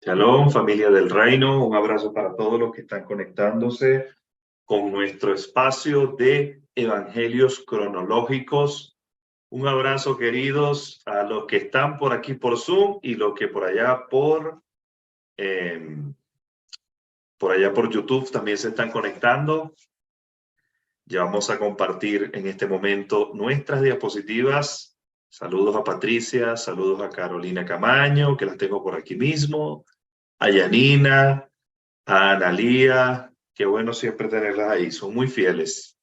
Shalom, familia del reino. Un abrazo para todos los que están conectándose con nuestro espacio de evangelios cronológicos. Un abrazo, queridos, a los que están por aquí por Zoom y los que por allá por YouTube también se están conectando. Ya vamos a compartir en este momento nuestras diapositivas. Saludos a Patricia, saludos a Carolina Camaño, que las tengo por aquí mismo, a Yanina, a Analía. Qué bueno siempre tenerlas ahí, son muy fieles.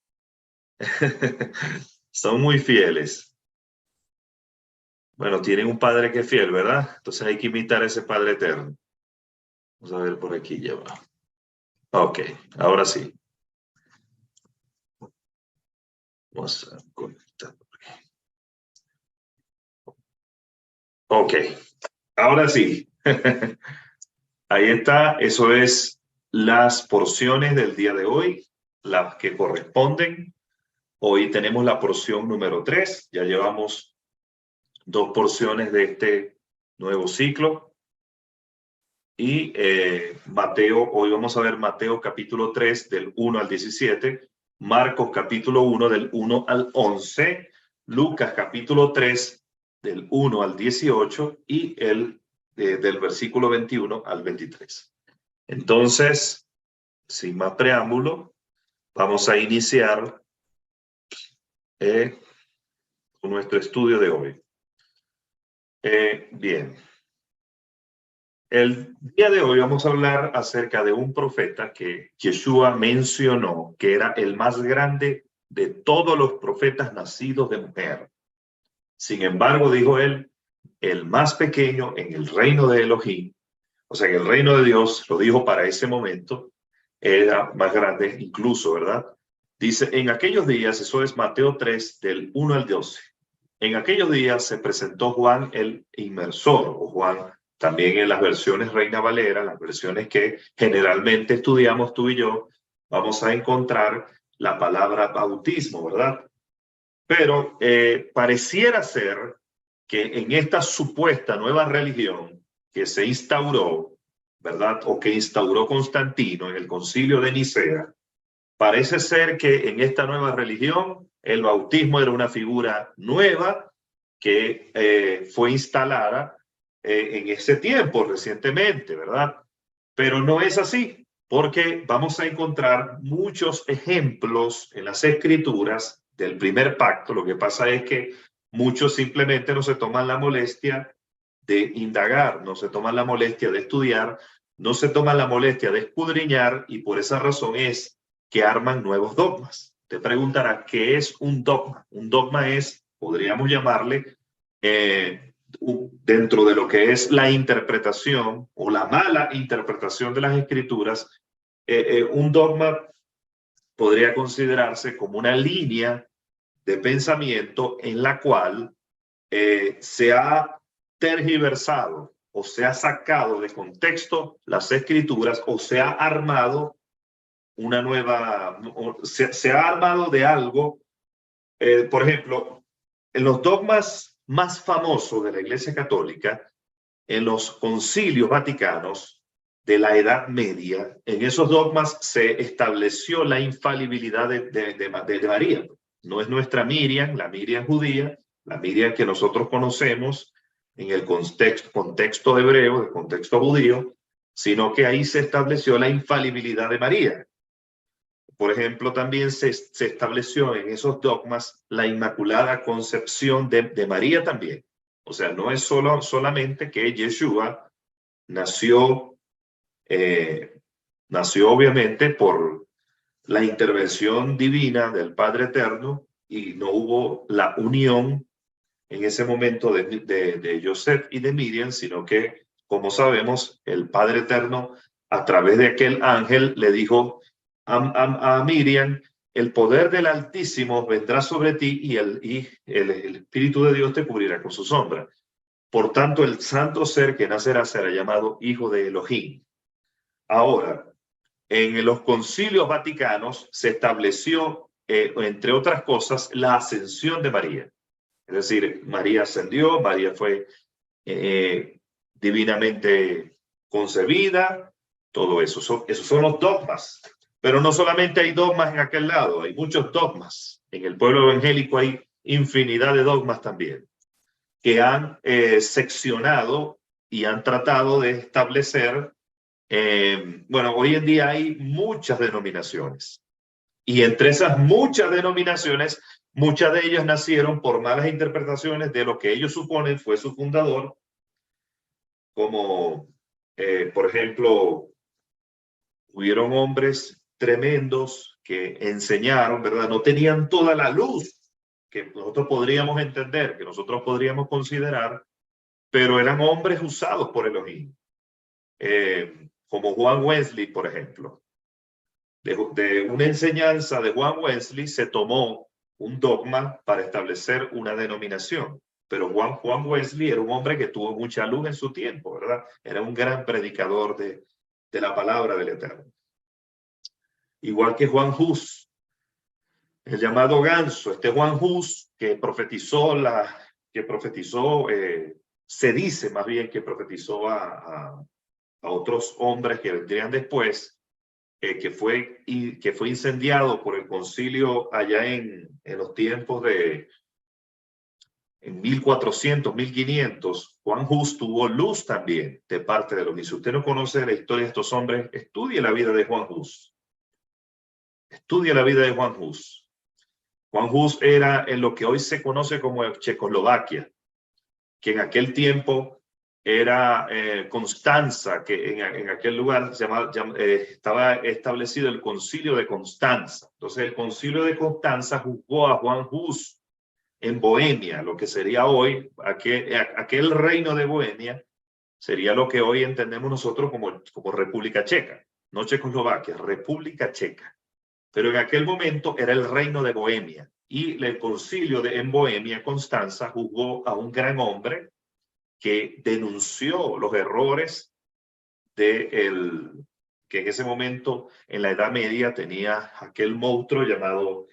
Son muy fieles. Bueno, tienen un padre que es fiel, ¿verdad? Entonces hay que imitar a ese Padre eterno. Vamos a ver por aquí ya va. Ok, ahora sí. Vamos a conectar. Ok, ahora sí. Ahí está, eso es las porciones del día de hoy, las que corresponden. Hoy tenemos la porción número 3, ya llevamos 2 porciones de este nuevo ciclo. Y Mateo, hoy vamos a ver Mateo capítulo 3 del 1 al 17, Marcos capítulo 1 del 1 al 11, Lucas capítulo 3 del 1 al 18 y del versículo 21 al 23. Entonces, sin más preámbulo, vamos a iniciar con nuestro estudio de hoy. Bien. El día de hoy vamos a hablar acerca de un profeta que Yeshua mencionó que era el más grande de todos los profetas nacidos de mujer. Sin embargo, dijo él, el más pequeño en el reino de Elohim, o sea, en el reino de Dios, lo dijo para ese momento, era más grande incluso, ¿verdad? Dice, en aquellos días, eso es Mateo 3, del 1 al 12, en aquellos días se presentó Juan el Inmersor, o Juan, también en las versiones Reina Valera, las versiones que generalmente estudiamos tú y yo, vamos a encontrar la palabra bautismo, ¿verdad? Pero pareciera ser que en esta supuesta nueva religión que se instauró, ¿verdad? O que instauró Constantino en el concilio de Nicea, parece ser que en esta nueva religión el bautismo era una figura nueva que fue instalada en ese tiempo recientemente, ¿verdad? Pero no es así, porque vamos a encontrar muchos ejemplos en las escrituras del primer pacto. Lo que pasa es que muchos simplemente no se toman la molestia de indagar, no se toman la molestia de estudiar, no se toman la molestia de escudriñar, y por esa razón es que arman nuevos dogmas. Te preguntará, ¿qué es un dogma? Un dogma es, podríamos llamarle, dentro de lo que es la interpretación o la mala interpretación de las escrituras, un dogma podría considerarse como una línea de pensamiento en la cual se ha tergiversado o se ha sacado de contexto las escrituras, o se ha armado una nueva, se ha armado de algo. Por ejemplo, en los dogmas más famosos de la Iglesia Católica, en los concilios vaticanos de la Edad Media, en esos dogmas se estableció la infalibilidad de María. No es nuestra Miriam, la Miriam judía, la Miriam que nosotros conocemos en el contexto hebreo, el contexto judío, sino que ahí se estableció la infalibilidad de María. Por ejemplo, también se estableció en esos dogmas la Inmaculada Concepción de María también. O sea, no es solamente que Yeshua nació obviamente por la intervención divina del Padre Eterno, y no hubo la unión en ese momento de Joseph y de Miriam, sino que, como sabemos, el Padre Eterno, a través de aquel ángel, le dijo a Miriam, el poder del Altísimo vendrá sobre ti y el Espíritu de Dios te cubrirá con su sombra. Por tanto, el santo ser que nacerá será llamado Hijo de Elohim. Ahora, en los concilios vaticanos se estableció, entre otras cosas, la ascensión de María. Es decir, María ascendió, María fue divinamente concebida, todo eso. Esos son los dogmas. Pero no solamente hay dogmas en aquel lado, hay muchos dogmas. En el pueblo evangélico hay infinidad de dogmas también, que han seccionado y han tratado de establecer, bueno, hoy en día hay muchas denominaciones. Y entre esas muchas denominaciones, muchas de ellas nacieron por malas interpretaciones de lo que ellos suponen fue su fundador, como, por ejemplo, hubieron hombres tremendos que enseñaron, ¿verdad? No tenían toda la luz que nosotros podríamos entender, que nosotros podríamos considerar, pero eran hombres usados por Elohim. Como Juan Wesley, por ejemplo. De una enseñanza de Juan Wesley se tomó un dogma para establecer una denominación. Pero Juan Wesley era un hombre que tuvo mucha luz en su tiempo, ¿verdad? Era un gran predicador de la palabra del Eterno. Igual que Juan Hus, el llamado Ganso, este Juan Hus que profetizó, se dice más bien que profetizó a otros hombres que vendrían después, que fue incendiado por el concilio allá en los tiempos en 1400, 1500. Juan Hus tuvo luz también de parte de los. Si usted no conoce la historia de estos hombres, estudie la vida de Juan Hus. Estudia la vida de Juan Hus. Juan Hus era en lo que hoy se conoce como Checoslovaquia, que en aquel tiempo era Constanza, que en aquel lugar estaba establecido el concilio de Constanza. Entonces el concilio de Constanza juzgó a Juan Hus en Bohemia, lo que sería hoy, aquel reino de Bohemia, sería lo que hoy entendemos nosotros como República Checa, no Checoslovaquia, República Checa. Pero en aquel momento era el reino de Bohemia y el concilio en Bohemia, Constanza, juzgó a un gran hombre que denunció los errores que en ese momento en la Edad Media tenía aquel monstruo llamado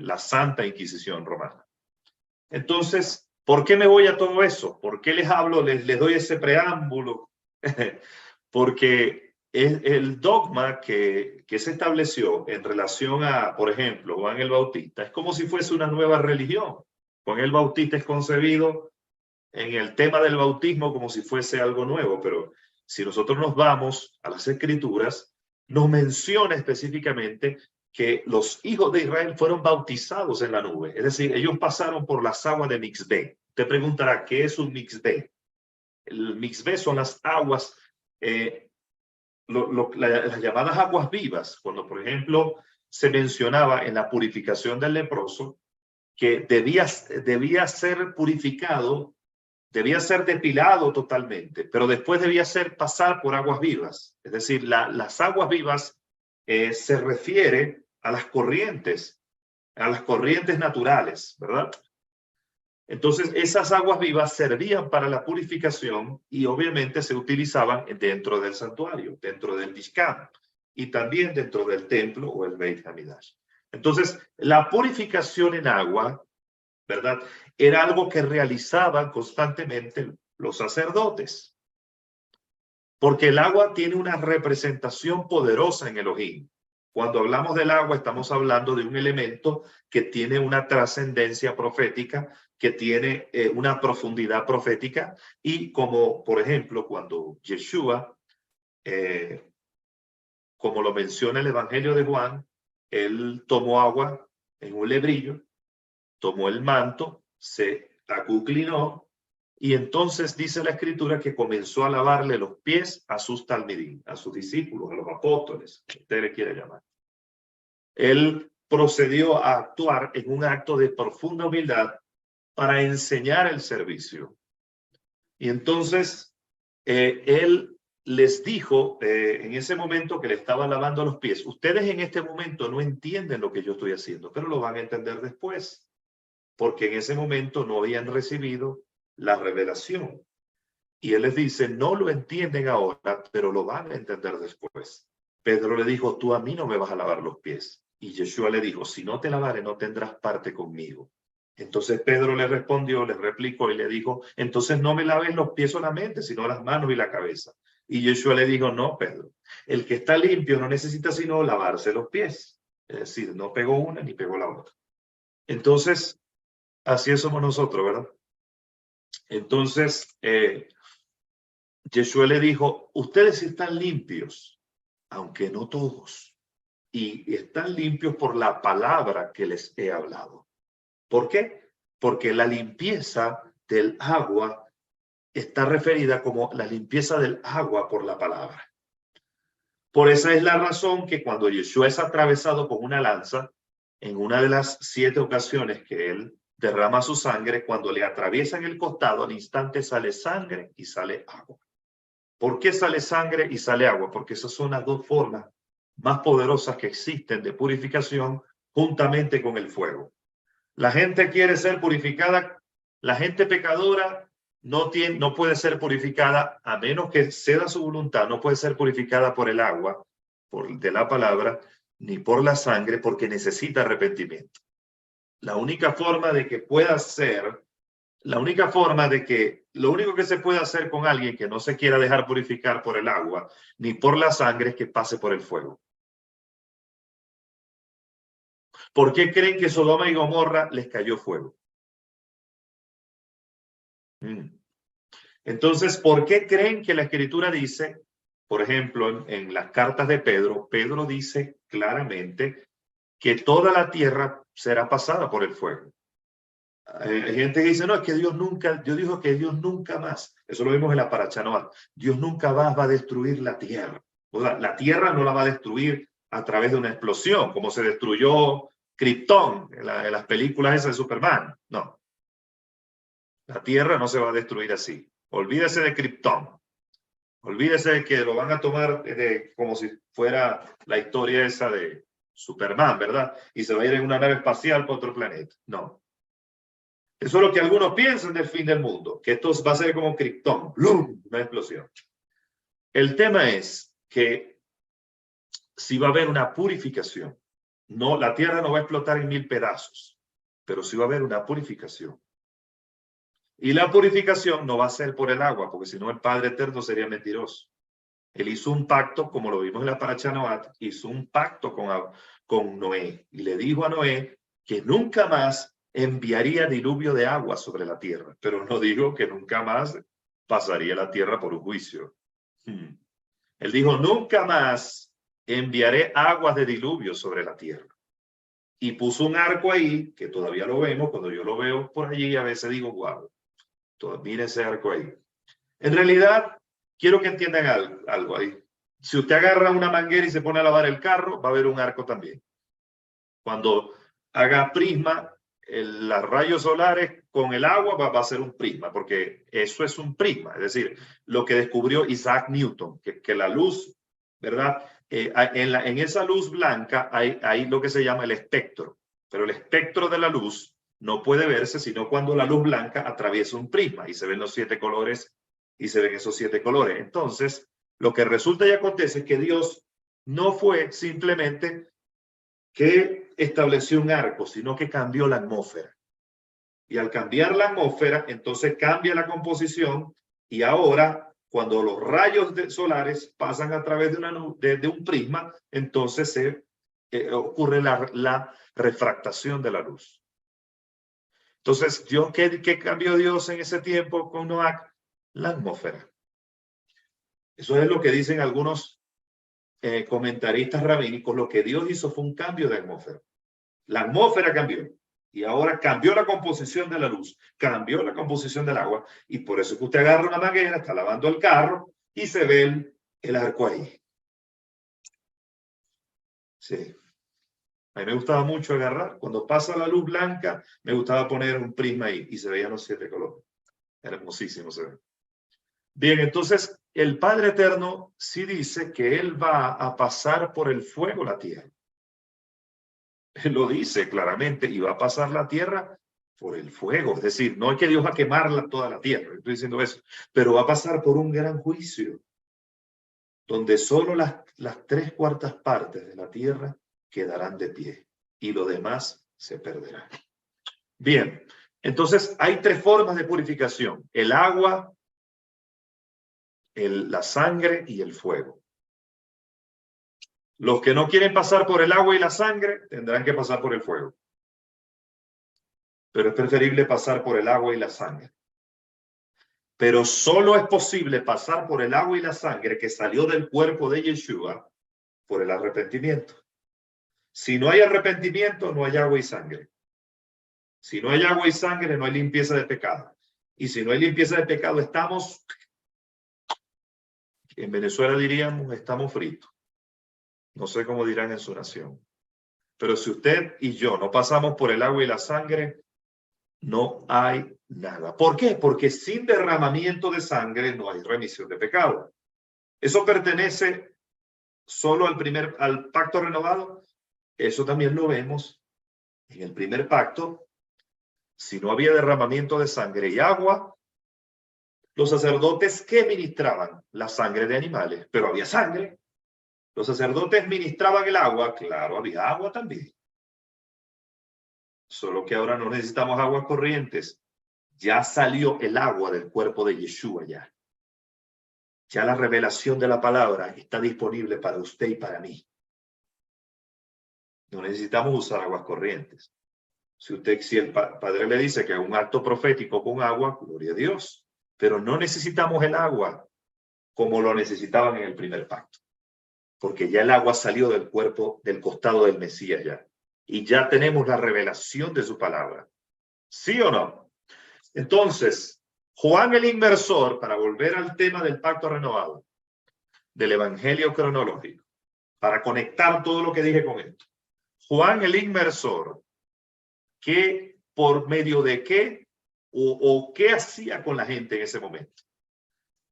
la Santa Inquisición Romana. Entonces, ¿por qué me voy a todo eso? ¿Por qué les hablo, les doy ese preámbulo? Porque el dogma que se estableció en relación a, por ejemplo, Juan el Bautista, es como si fuese una nueva religión. Juan el Bautista es concebido en el tema del bautismo como si fuese algo nuevo, pero si nosotros nos vamos a las Escrituras, nos menciona específicamente que los hijos de Israel fueron bautizados en la nube. Es decir, ellos pasaron por las aguas de Mixbé. Te preguntará, ¿qué es un Mixbé? El Mixbé son las aguas, las llamadas aguas vivas. Cuando, por ejemplo, se mencionaba en la purificación del leproso que debía ser purificado, debía ser depilado totalmente, pero después debía pasar por aguas vivas. Es decir, las aguas vivas se refiere a las corrientes naturales, ¿verdad? Entonces, esas aguas vivas servían para la purificación y obviamente se utilizaban dentro del santuario, dentro del Mishkan y también dentro del templo o el Beit Hamidash. Entonces, la purificación en agua, ¿verdad? Era algo que realizaban constantemente los sacerdotes. Porque el agua tiene una representación poderosa en Elohim. Cuando hablamos del agua, estamos hablando de un elemento que tiene una trascendencia profética, que tiene una profundidad profética. Y como, por ejemplo, cuando Yeshua, como lo menciona el Evangelio de Juan, él tomó agua en un lebrillo, tomó el manto, se acuclinó y entonces dice la Escritura que comenzó a lavarle los pies a sus talmidim, a sus discípulos, a los apóstoles, que usted le quiere llamar. Él procedió a actuar en un acto de profunda humildad para enseñar el servicio. Y entonces él les dijo en ese momento que le estaba lavando los pies, ustedes en este momento no entienden lo que yo estoy haciendo, pero lo van a entender después, porque en ese momento no habían recibido la revelación. Y él les dice, no lo entienden ahora, pero lo van a entender después. Pedro le dijo, tú a mí no me vas a lavar los pies. Y Yeshua le dijo, si no te lavare, no tendrás parte conmigo. Entonces Pedro le respondió, le replicó y le dijo, entonces no me laves los pies solamente, sino las manos y la cabeza. Y Yeshua le dijo, no, Pedro, el que está limpio no necesita sino lavarse los pies. Es decir, no pegó una ni pegó la otra. Entonces, así somos nosotros, ¿verdad? Entonces, Yeshua le dijo, ustedes están limpios, aunque no todos, y están limpios por la palabra que les he hablado. ¿Por qué? Porque la limpieza del agua está referida como la limpieza del agua por la palabra. Por esa es la razón que cuando Yeshua es atravesado con una lanza, en una de las 7 ocasiones que él derrama su sangre, cuando le atraviesan el costado, al instante sale sangre y sale agua. ¿Por qué sale sangre y sale agua? Porque esas son las dos formas más poderosas que existen de purificación juntamente con el fuego. La gente quiere ser purificada, la gente pecadora no puede ser purificada a menos que ceda su voluntad, no puede ser purificada por el agua, de la palabra, ni por la sangre, porque necesita arrepentimiento. La única forma de que pueda ser, lo único que se puede hacer con alguien que no se quiera dejar purificar por el agua, ni por la sangre, es que pase por el fuego. ¿Por qué creen que Sodoma y Gomorra les cayó fuego? Entonces, ¿por qué creen que la Escritura dice, por ejemplo, en las cartas de Pedro, Pedro dice claramente que toda la tierra será pasada por el fuego? Hay gente que dice, no, es que Dios dijo que Dios nunca más, eso lo vimos en la Parachanoa, Dios nunca más va a destruir la tierra. O sea, la tierra no la va a destruir a través de una explosión, como se destruyó Krypton en las películas esas de Superman. No. La tierra no se va a destruir así. Olvídese de Krypton. Olvídese de que lo van a tomar como si fuera la historia esa de Superman, ¿verdad? Y se va a ir en una nave espacial para otro planeta. No. Eso es lo que algunos piensan del fin del mundo, que esto va a ser como Krypton, ¡blum!, una explosión. El tema es que si va a haber una purificación, no, la tierra no va a explotar en 1000 pedazos, pero sí va a haber una purificación. Y la purificación no va a ser por el agua, porque si no el Padre Eterno sería mentiroso. Él hizo un pacto, como lo vimos en la Parasha Noat, hizo un pacto con Noé y le dijo a Noé que nunca más enviaría diluvio de agua sobre la tierra, pero no dijo que nunca más pasaría la tierra por un juicio. Él dijo, nunca más enviaré aguas de diluvio sobre la tierra. Y puso un arco ahí, que todavía lo vemos, cuando yo lo veo por allí, a veces digo, wow, mire ese arco ahí. En realidad, quiero que entiendan algo ahí. Si usted agarra una manguera y se pone a lavar el carro, va a haber un arco también. Cuando haga prisma, los rayos solares con el agua va a ser un prisma, porque eso es un prisma. Es decir, lo que descubrió Isaac Newton, que la luz, ¿verdad? En esa luz blanca hay lo que se llama el espectro, pero el espectro de la luz no puede verse sino cuando la luz blanca atraviesa un prisma y se ven los 7 colores y se ven esos 7 colores. Entonces, lo que resulta y acontece es que Dios no fue simplemente que estableció un arco, sino que cambió la atmósfera. Y al cambiar la atmósfera, entonces cambia la composición y ahora, cuando los rayos solares pasan a través de un prisma, entonces ocurre la refractación de la luz. Entonces, ¿qué cambió Dios en ese tiempo con Noé? La atmósfera. Eso es lo que dicen algunos comentaristas rabínicos. Lo que Dios hizo fue un cambio de atmósfera. La atmósfera cambió y ahora cambió la composición de la luz, cambió la composición del agua y por eso que usted agarra una manguera, está lavando el carro y se ve el arco ahí. Sí. A mí me gustaba mucho agarrar, cuando pasa la luz blanca, me gustaba poner un prisma ahí y se veían los 7 colores. Era hermosísimo, se ve. Bien, entonces el Padre Eterno sí dice que Él va a pasar por el fuego la tierra. Él lo dice claramente, y va a pasar la tierra por el fuego. Es decir, no es que Dios va a quemarla toda la tierra, estoy diciendo eso, pero va a pasar por un gran juicio, donde solo las 3/4 partes de la tierra quedarán de pie y lo demás se perderá. Bien, entonces hay tres formas de purificación: el agua, la sangre y el fuego. Los que no quieren pasar por el agua y la sangre tendrán que pasar por el fuego. Pero es preferible pasar por el agua y la sangre. Pero solo es posible pasar por el agua y la sangre que salió del cuerpo de Yeshua por el arrepentimiento. Si no hay arrepentimiento, no hay agua y sangre. Si no hay agua y sangre, no hay limpieza de pecado. Y si no hay limpieza de pecado, estamos, en Venezuela diríamos, estamos fritos. No sé cómo dirán en su nación. Pero si usted y yo no pasamos por el agua y la sangre, no hay nada. ¿Por qué? Porque sin derramamiento de sangre no hay remisión de pecado. Eso pertenece solo al pacto renovado. Eso también lo vemos en el primer pacto. Si no había derramamiento de sangre y agua, los sacerdotes que ministraban la sangre de animales, pero había sangre. Los sacerdotes ministraban el agua, claro, había agua también. Solo que ahora no necesitamos aguas corrientes. Ya salió el agua del cuerpo de Yeshua ya. Ya la revelación de la palabra está disponible para usted y para mí. No necesitamos usar aguas corrientes. Si el Padre le dice que es un acto profético con agua, gloria a Dios. Pero no necesitamos el agua como lo necesitaban en el primer pacto. Porque ya el agua salió del cuerpo, del costado del Mesías ya. Y ya tenemos la revelación de su palabra. ¿Sí o no? Entonces, Juan el Inmersor, para volver al tema del pacto renovado, del evangelio cronológico, para conectar todo lo que dije con esto. Juan el Inmersor, ¿qué, por medio de qué o qué hacía con la gente en ese momento?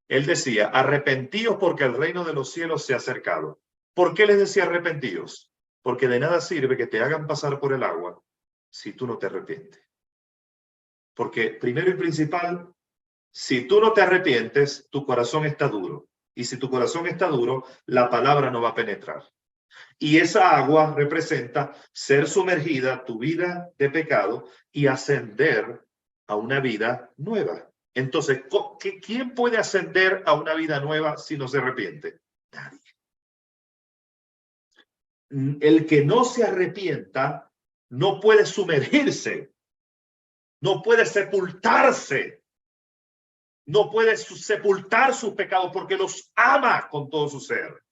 Él decía, arrepentíos porque el reino de los cielos se ha acercado. ¿Por qué les decía arrepentíos? Porque de nada sirve que te hagan pasar por el agua si tú no te arrepientes. Porque primero y principal, si tú no te arrepientes, tu corazón está duro. Y si tu corazón está duro, la palabra no va a penetrar. Y esa agua representa ser sumergida tu vida de pecado y ascender a una vida nueva. Entonces, ¿quién puede ascender a una vida nueva si no se arrepiente? Nadie. El que no se arrepienta no puede sumergirse, no puede sepultarse, no puede sepultar sus pecados porque los ama con todo su ser.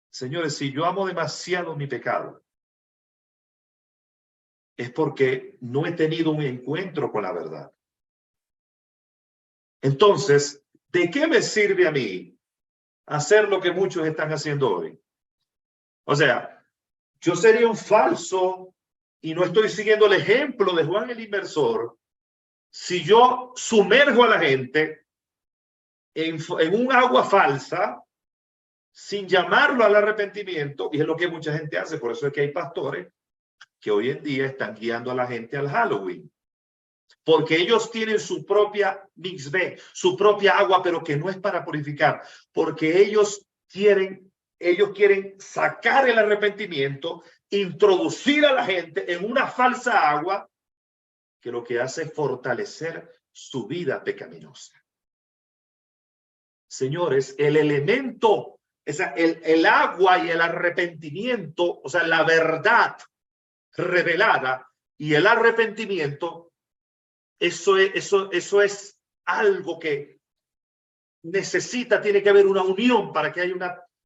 Señores, si yo amo demasiado mi pecado, es porque no he tenido un encuentro con la verdad. Entonces, ¿de qué me sirve a mí hacer lo que muchos están haciendo hoy? O sea, yo sería un falso y no estoy siguiendo el ejemplo de Juan el Inmersor si yo sumerjo a la gente en un agua falsa sin llamarlo al arrepentimiento, y es lo que mucha gente hace. Por eso es que hay pastores que hoy en día están guiando a la gente al Halloween, porque ellos tienen su propia mixvé, su propia agua, pero que no es para purificar, porque ellos quieren sacar el arrepentimiento, introducir a la gente en una falsa agua que lo que hace es fortalecer su vida pecaminosa. Señores, el elemento, o sea, el agua y el arrepentimiento, o sea, la verdad revelada y el arrepentimiento, eso es algo que tiene que haber una unión para que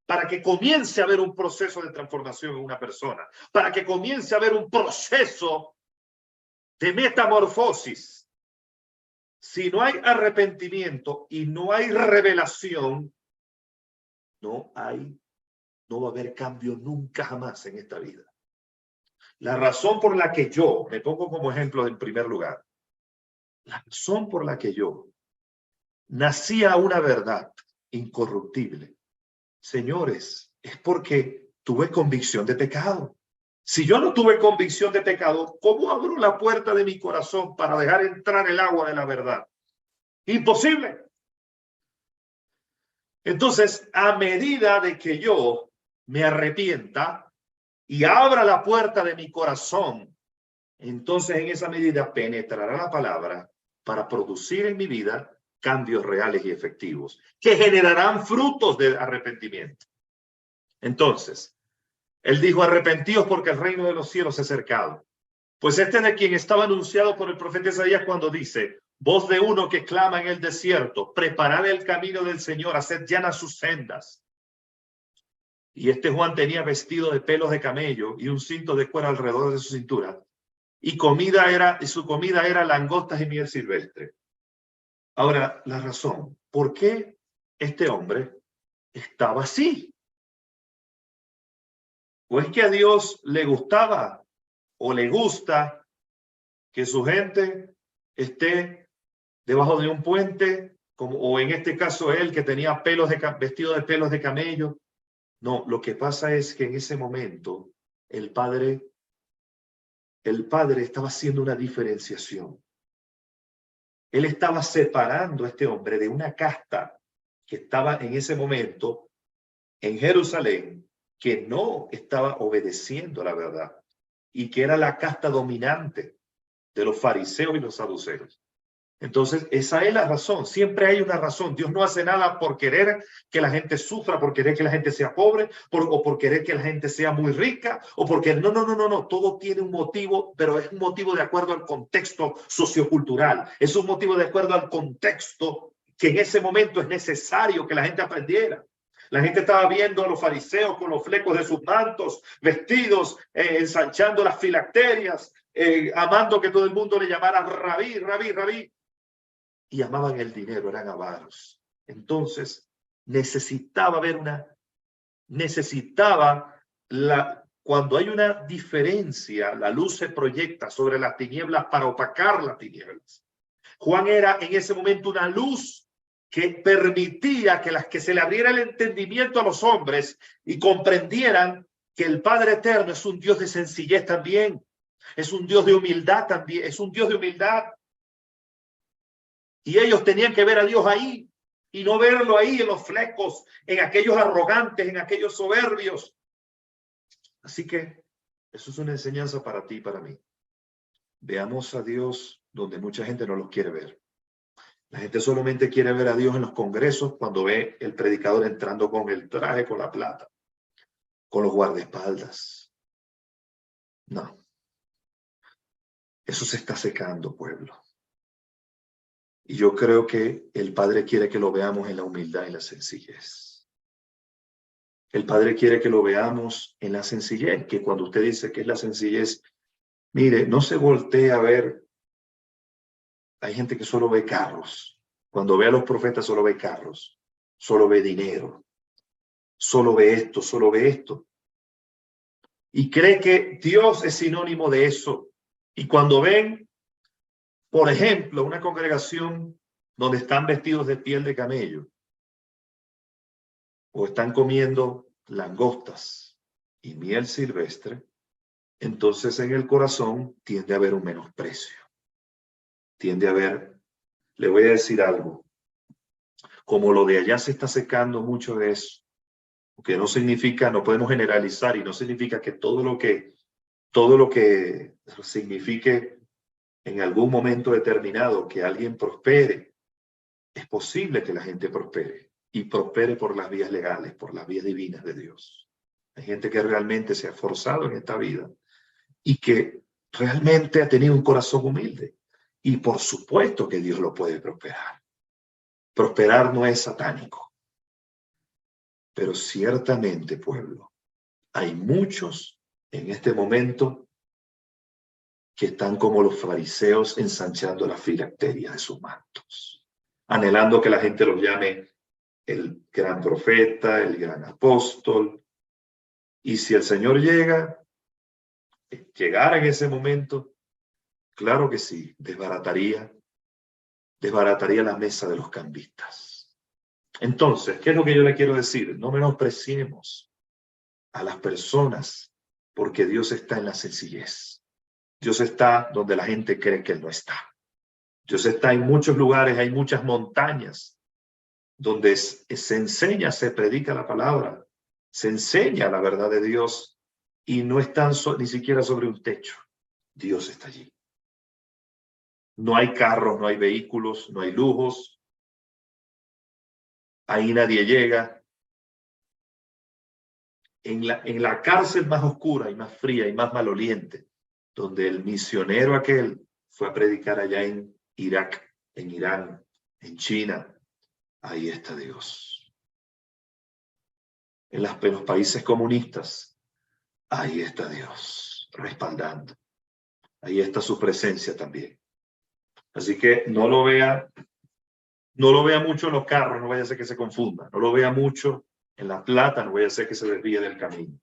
para que comience a haber un proceso de transformación en una persona, para que comience a haber un proceso de metamorfosis. Si no hay arrepentimiento y no hay revelación, no va a haber cambio nunca jamás en esta vida. La razón por la que yo, me pongo como ejemplo en primer lugar, la razón por la que yo nací a una verdad incorruptible, señores, es porque tuve convicción de pecado. Si yo no tuve convicción de pecado, ¿cómo abro la puerta de mi corazón para dejar entrar el agua de la verdad? Imposible. Entonces, a medida de que yo me arrepienta y abra la puerta de mi corazón entonces en esa medida penetrará la palabra para producir en mi vida cambios reales y efectivos que generarán frutos de arrepentimiento. Entonces, él dijo, arrepentíos porque el reino de los cielos se ha acercado. Pues este es de quien estaba anunciado por el profeta Isaías cuando dice, voz de uno que clama en el desierto, preparad el camino del Señor, haced llanas sus sendas. Y este Juan tenía vestido de pelos de camello y un cinto de cuero alrededor de su cintura. Y su comida era langostas y miel silvestre. Ahora, la razón, ¿por qué este hombre estaba así? ¿O es que a Dios le gustaba o le gusta que su gente esté debajo de un puente, o en este caso él que tenía vestido de pelos de camello? No, lo que pasa es que en ese momento el padre estaba haciendo una diferenciación. Él estaba separando a este hombre de una casta que estaba en ese momento en Jerusalén, que no estaba obedeciendo la verdad y que era la casta dominante de los fariseos y los saduceos. Entonces, esa es la razón. Siempre hay una razón. Dios no hace nada por querer que la gente sufra, por querer que la gente sea pobre, o por querer que la gente sea muy rica, o porque no. Todo tiene un motivo, pero es un motivo de acuerdo al contexto sociocultural. Es un motivo de acuerdo al contexto que en ese momento es necesario que la gente aprendiera. La gente estaba viendo a los fariseos con los flecos de sus mantos, vestidos, ensanchando las filacterias, amando que todo el mundo le llamara rabí, rabí, rabí. Y amaban el dinero, eran avaros. Entonces, cuando hay una diferencia, la luz se proyecta sobre las tinieblas para opacar las tinieblas. Juan era en ese momento una luz que permitía que se le abriera el entendimiento a los hombres y comprendieran que el Padre Eterno es un Dios de sencillez también, es un Dios de humildad también, es un Dios de humildad. Y ellos tenían que ver a Dios ahí y no verlo ahí en los flecos, en aquellos arrogantes, en aquellos soberbios. Así que eso es una enseñanza para ti y para mí. Veamos a Dios donde mucha gente no los quiere ver. La gente solamente quiere ver a Dios en los congresos cuando ve el predicador entrando con el traje, con la plata, con los guardaespaldas. No. Eso se está secando, pueblo. Y yo creo que el Padre quiere que lo veamos en la humildad y la sencillez. El Padre quiere que lo veamos en la sencillez, que cuando usted dice que es la sencillez, mire, no se voltee a ver. Hay gente que solo ve carros. Cuando ve a los profetas solo ve carros, solo ve dinero, solo ve esto, solo ve esto. Y cree que Dios es sinónimo de eso. Y cuando ven, por ejemplo, una congregación donde están vestidos de piel de camello o están comiendo langostas y miel silvestre, entonces en el corazón tiende a haber un menosprecio. Tiende a haber, le voy a decir algo, como lo de allá se está secando mucho de eso, que no significa, no podemos generalizar y no significa que todo lo que signifique en algún momento determinado que alguien prospere, es posible que la gente prospere y prospere por las vías legales, por las vías divinas de Dios. Hay gente que realmente se ha esforzado en esta vida y que realmente ha tenido un corazón humilde. Y por supuesto que Dios lo puede prosperar. Prosperar no es satánico. Pero ciertamente, pueblo, hay muchos en este momento que están como los fariseos ensanchando las filacterias de sus mantos, anhelando que la gente los llame el gran profeta, el gran apóstol. Y si el Señor llegara en ese momento, claro que sí, desbarataría la mesa de los cambistas. Entonces, ¿qué es lo que yo le quiero decir? No menospreciemos a las personas porque Dios está en la sencillez. Dios está donde la gente cree que Él no está. Dios está en muchos lugares, hay muchas montañas donde se enseña, se predica la palabra, se enseña la verdad de Dios y no están ni siquiera sobre un techo. Dios está allí. No hay carros, no hay vehículos, no hay lujos. Ahí nadie llega. En la cárcel más oscura y más fría y más maloliente, donde el misionero aquel fue a predicar allá en Irak, en Irán, en China, ahí está Dios. En los países comunistas, ahí está Dios, respaldando. Ahí está su presencia también. Así que no lo vea mucho en los carros, no vaya a ser que se confunda. No lo vea mucho en la plata, no vaya a ser que se desvíe del camino.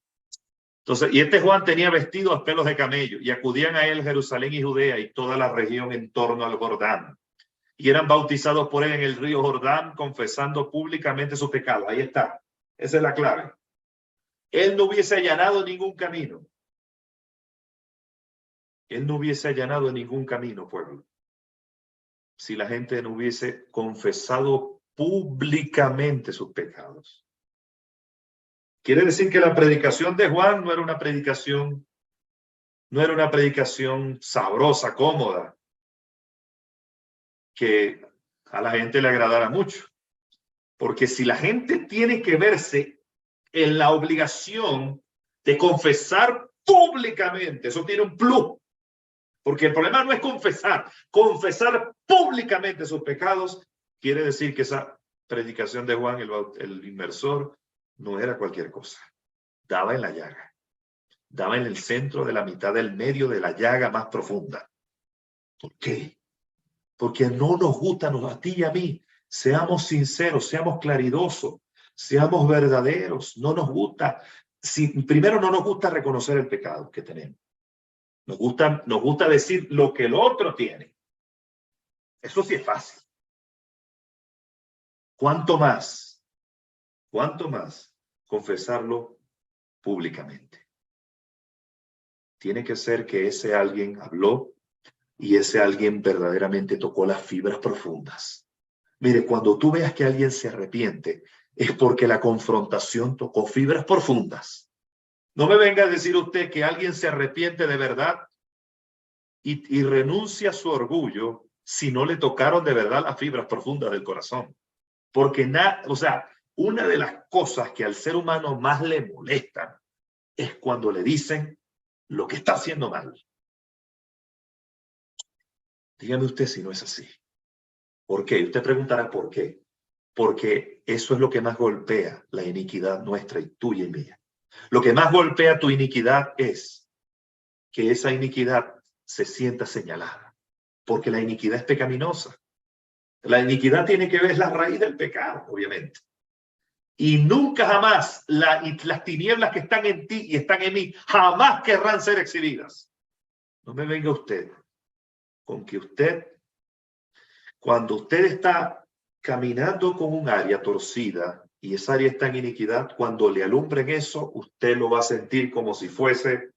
Entonces, y este Juan tenía vestidos pelos de camello, y acudían a él Jerusalén y Judea y toda la región en torno al Jordán. Y eran bautizados por él en el río Jordán, confesando públicamente sus pecados. Ahí está. Esa es la clave. Él no hubiese allanado ningún camino. Él no hubiese allanado ningún camino, pueblo, si la gente no hubiese confesado públicamente sus pecados. Quiere decir que la predicación de Juan no era una predicación sabrosa, cómoda, que a la gente le agradara mucho. Porque si la gente tiene que verse en la obligación de confesar públicamente, eso tiene un plus. Porque el problema no es confesar públicamente sus pecados, quiere decir que esa predicación de Juan, el inmersor, no era cualquier cosa. Daba en la llaga. Daba en el centro de la mitad del medio de la llaga más profunda. ¿Por qué? Porque no nos gusta, a ti y a mí, seamos sinceros, seamos claridosos, seamos verdaderos. No nos gusta, primero no nos gusta reconocer el pecado que tenemos. Nos gusta decir lo que el otro tiene. Eso sí es fácil. ¿Cuánto más confesarlo públicamente? Tiene que ser que ese alguien habló y ese alguien verdaderamente tocó las fibras profundas. Mire, cuando tú veas que alguien se arrepiente, es porque la confrontación tocó fibras profundas. No me venga a decir usted que alguien se arrepiente de verdad y renuncia a su orgullo si no le tocaron de verdad las fibras profundas del corazón. Porque una de las cosas que al ser humano más le molestan es cuando le dicen lo que está haciendo mal. Dígame usted si no es así. ¿Por qué? Usted preguntará por qué. Porque eso es lo que más golpea la iniquidad nuestra y tuya y mía. Lo que más golpea tu iniquidad es que esa iniquidad se sienta señalada. Porque la iniquidad es pecaminosa. La iniquidad tiene que ver la raíz del pecado, obviamente. Y nunca jamás las tinieblas que están en ti y están en mí jamás querrán ser exhibidas. No me venga usted con que cuando usted está caminando con un área torcida y esa área está en iniquidad, cuando le alumbren eso, usted lo va a sentir como si fuese,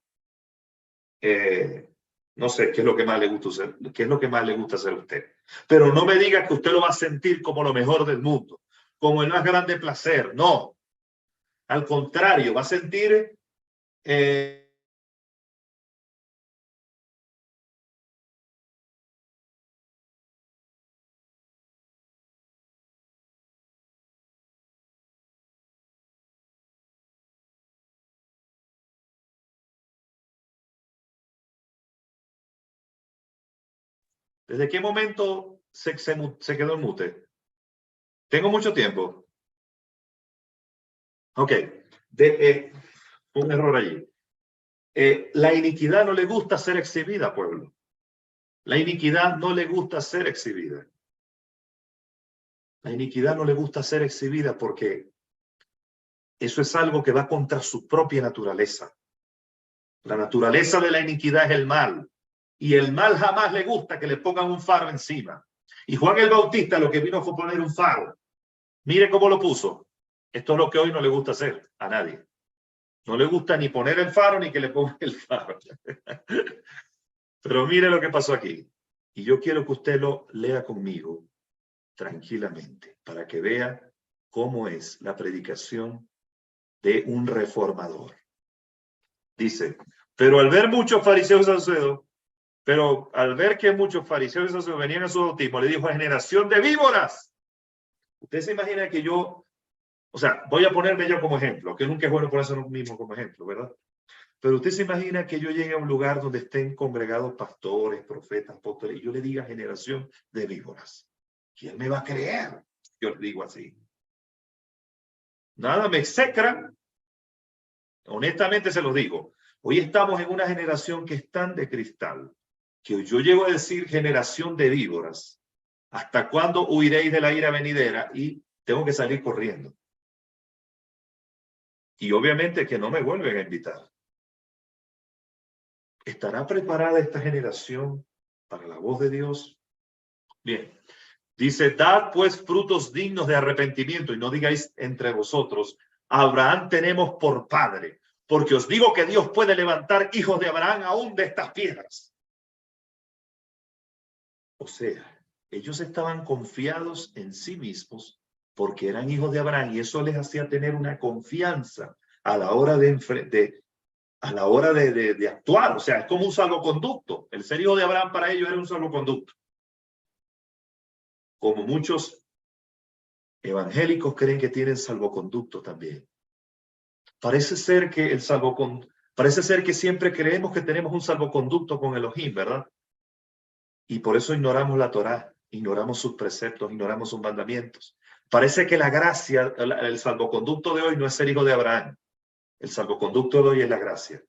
no sé, qué es lo que más le gusta hacer, qué es lo que más le gusta hacer a usted. Pero no me diga que usted lo va a sentir como lo mejor del mundo, como el más grande placer, no. Al contrario, va a sentir ¿desde qué momento se quedó en mute? Tengo mucho tiempo. Ok, un error allí. La iniquidad no le gusta ser exhibida, pueblo. La iniquidad no le gusta ser exhibida. La iniquidad no le gusta ser exhibida porque eso es algo que va contra su propia naturaleza. La naturaleza de la iniquidad es el mal. Y el mal jamás le gusta que le pongan un faro encima. Y Juan el Bautista lo que vino fue poner un faro. Mire cómo lo puso. Esto es lo que hoy no le gusta hacer a nadie. No le gusta ni poner el faro ni que le pongan el faro. Pero mire lo que pasó aquí. Y yo quiero que usted lo lea conmigo tranquilamente para que vea cómo es la predicación de un reformador. Dice, pero al ver muchos fariseos y saduceos Pero al ver que muchos fariseos y sacerdotes venían a su bautismo, le dijo: generación de víboras. Usted se imagina que yo, o sea, voy a ponerme yo como ejemplo, que nunca es bueno ponerse uno mismo como ejemplo, ¿verdad? Pero usted se imagina que yo llegue a un lugar donde estén congregados pastores, profetas, apóstoles, y yo le diga generación de víboras. ¿Quién me va a creer? Yo le digo así. Nada me execra. Honestamente se lo digo. Hoy estamos en una generación que es tan de cristal, que yo llego a decir generación de víboras. ¿Hasta cuándo huiréis de la ira venidera? Y tengo que salir corriendo. Y obviamente que no me vuelven a invitar. ¿Estará preparada esta generación para la voz de Dios? Bien. Dice: dad pues frutos dignos de arrepentimiento, y no digáis entre vosotros: Abraham tenemos por padre, porque os digo que Dios puede levantar hijos de Abraham aún de estas piedras. O sea, ellos estaban confiados en sí mismos porque eran hijos de Abraham, y eso les hacía tener una confianza a la hora de actuar. O sea, es como un salvoconducto. El ser hijo de Abraham para ellos era un salvoconducto. Como muchos evangélicos creen que tienen salvoconducto también. Parece ser que siempre creemos que tenemos un salvoconducto con Elohim, ¿verdad? Y por eso ignoramos la Torá, ignoramos sus preceptos, ignoramos sus mandamientos. Parece que la gracia, el salvoconducto de hoy no es ser hijo de Abraham. El salvoconducto de hoy es la gracia.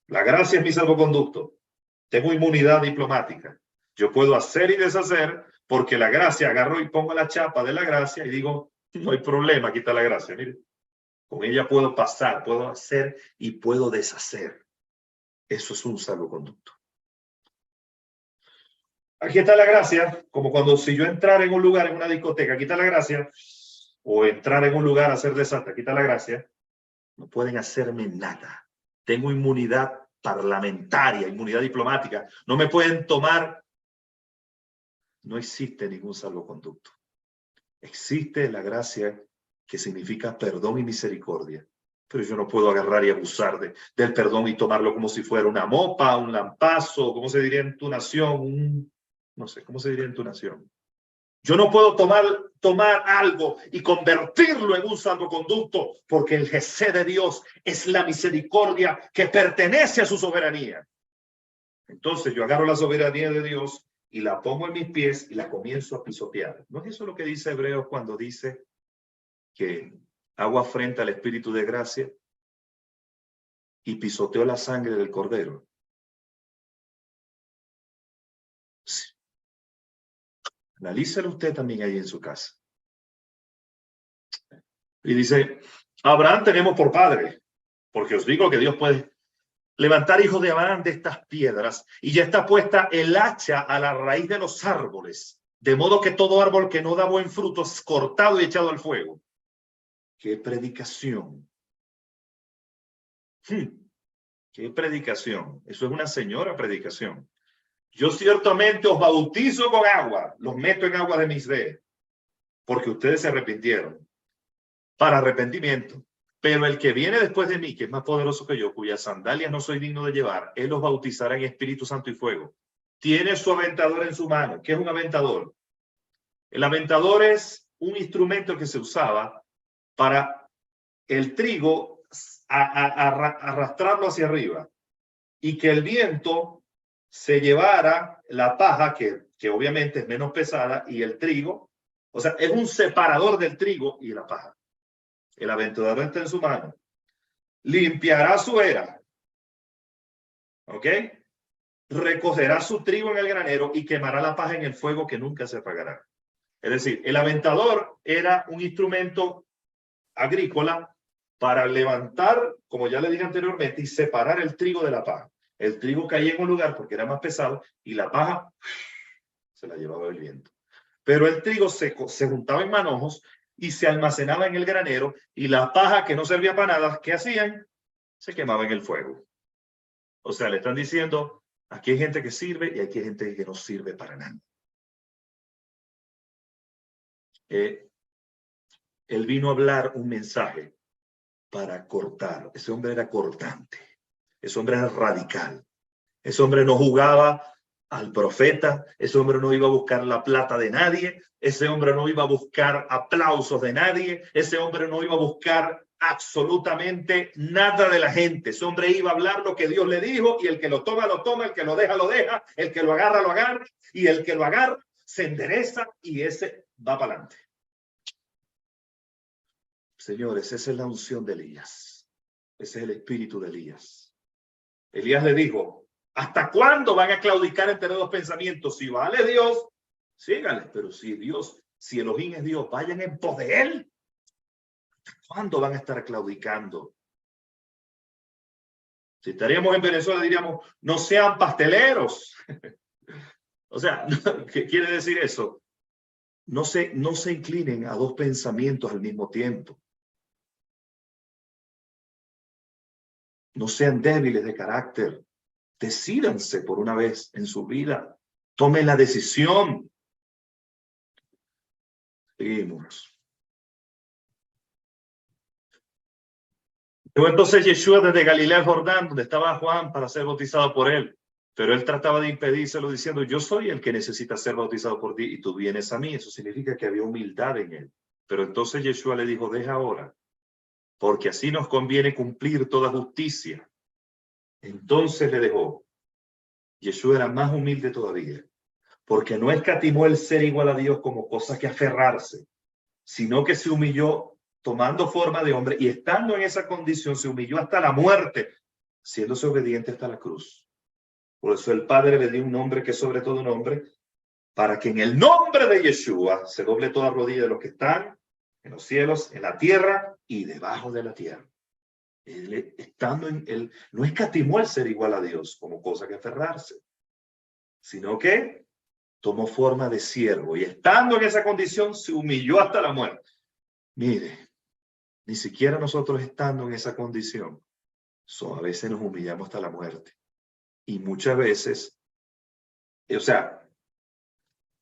La gracia es mi salvoconducto. Tengo inmunidad diplomática. Yo puedo hacer y deshacer porque la gracia, agarro y pongo la chapa de la gracia y digo: no hay problema, aquí está la gracia. Mire, con ella puedo pasar, puedo hacer y puedo deshacer. Eso es un salvoconducto. Aquí está la gracia, como cuando si yo entrara en un lugar, en una discoteca, aquí está la gracia, o entrar en un lugar a hacer desastre, aquí está la gracia. No pueden hacerme nada. Tengo inmunidad parlamentaria, inmunidad diplomática. No me pueden tomar. No existe ningún salvoconducto. Existe la gracia, que significa perdón y misericordia. Pero yo no puedo agarrar y abusar del perdón y tomarlo como si fuera una mopa, un lampazo, ¿cómo se diría en tu nación? No sé, ¿cómo se diría en tu nación? Yo no puedo tomar algo y convertirlo en un salvoconducto, porque el Jesé de Dios es la misericordia que pertenece a su soberanía. Entonces yo agarro la soberanía de Dios y la pongo en mis pies y la comienzo a pisotear. ¿No es eso lo que dice Hebreos cuando dice que hago afrenta al Espíritu de gracia y pisoteo la sangre del Cordero? Sí. Analícelo usted también ahí en su casa. Y dice: Abraham tenemos por padre, porque os digo que Dios puede levantar hijos de Abraham de estas piedras, y ya está puesta el hacha a la raíz de los árboles, de modo que todo árbol que no da buen fruto es cortado y echado al fuego. ¡Qué predicación! ¡Qué predicación! Eso es una señora predicación. Yo ciertamente os bautizo con agua, los meto en agua de Misbé, porque ustedes se arrepintieron, para arrepentimiento. Pero el que viene después de mí, que es más poderoso que yo, cuyas sandalias no soy digno de llevar, él los bautizará en Espíritu Santo y fuego. Tiene su aventador en su mano. ¿Qué es un aventador? El aventador es un instrumento que se usaba para el trigo arrastrarlo hacia arriba, y que el viento se llevara la paja, que obviamente es menos pesada, y el trigo. O sea, es un separador del trigo y la paja. El aventador está en su mano. Limpiará su era. ¿Ok? Recogerá su trigo en el granero y quemará la paja en el fuego que nunca se apagará. Es decir, el aventador era un instrumento agrícola para levantar, como ya le dije anteriormente, y separar el trigo de la paja. El trigo caía en un lugar porque era más pesado y la paja se la llevaba el viento. Pero el trigo seco se juntaba en manojos y se almacenaba en el granero, y la paja, que no servía para nada, ¿qué hacían? Se quemaba en el fuego. O sea, le están diciendo: aquí hay gente que sirve y aquí hay gente que no sirve para nada. Él vino a hablar un mensaje para cortar. Ese hombre era cortante. Ese hombre era radical. Ese hombre no jugaba al profeta, ese hombre no iba a buscar la plata de nadie, ese hombre no iba a buscar aplausos de nadie, ese hombre no iba a buscar absolutamente nada de la gente. Ese hombre iba a hablar lo que Dios le dijo, y el que lo toma, lo toma, el que lo deja, el que lo agarra, y el que lo agarra se endereza y ese va para adelante. Señores, esa es la unción de Elías. Ese es el espíritu de Elías. Elías le dijo: ¿hasta cuándo van a claudicar entre dos pensamientos? Si vale Dios, síganle, pero si Elohim es Dios, vayan en pos de él. ¿Hasta cuándo van a estar claudicando? Si estaríamos en Venezuela, diríamos: no sean pasteleros. O sea, ¿qué quiere decir eso? No se inclinen a dos pensamientos al mismo tiempo. No sean débiles de carácter. Decídanse por una vez en su vida. Tomen la decisión. Seguimos. Luego entonces Yeshua desde Galilea al Jordán, donde estaba Juan, para ser bautizado por él. Pero él trataba de impedírselo diciendo: yo soy el que necesita ser bautizado por ti y tú vienes a mí. Eso significa que había humildad en él. Pero entonces Yeshua le dijo: deja ahora, porque así nos conviene cumplir toda justicia. Entonces le dejó. Yeshua era más humilde todavía, porque no escatimó el ser igual a Dios como cosa que aferrarse, sino que se humilló tomando forma de hombre, y estando en esa condición se humilló hasta la muerte, siéndose obediente hasta la cruz. Por eso el Padre le dio un nombre que es sobre todo nombre, para que en el nombre de Yeshua se doble toda rodilla de los que están en los cielos, en la tierra y debajo de la tierra. Él, estando en él, no escatimó el ser igual a Dios como cosa que aferrarse, sino que tomó forma de siervo, y estando en esa condición se humilló hasta la muerte. Mire, ni siquiera nosotros estando en esa condición, a veces nos humillamos hasta la muerte. Y muchas veces, o sea,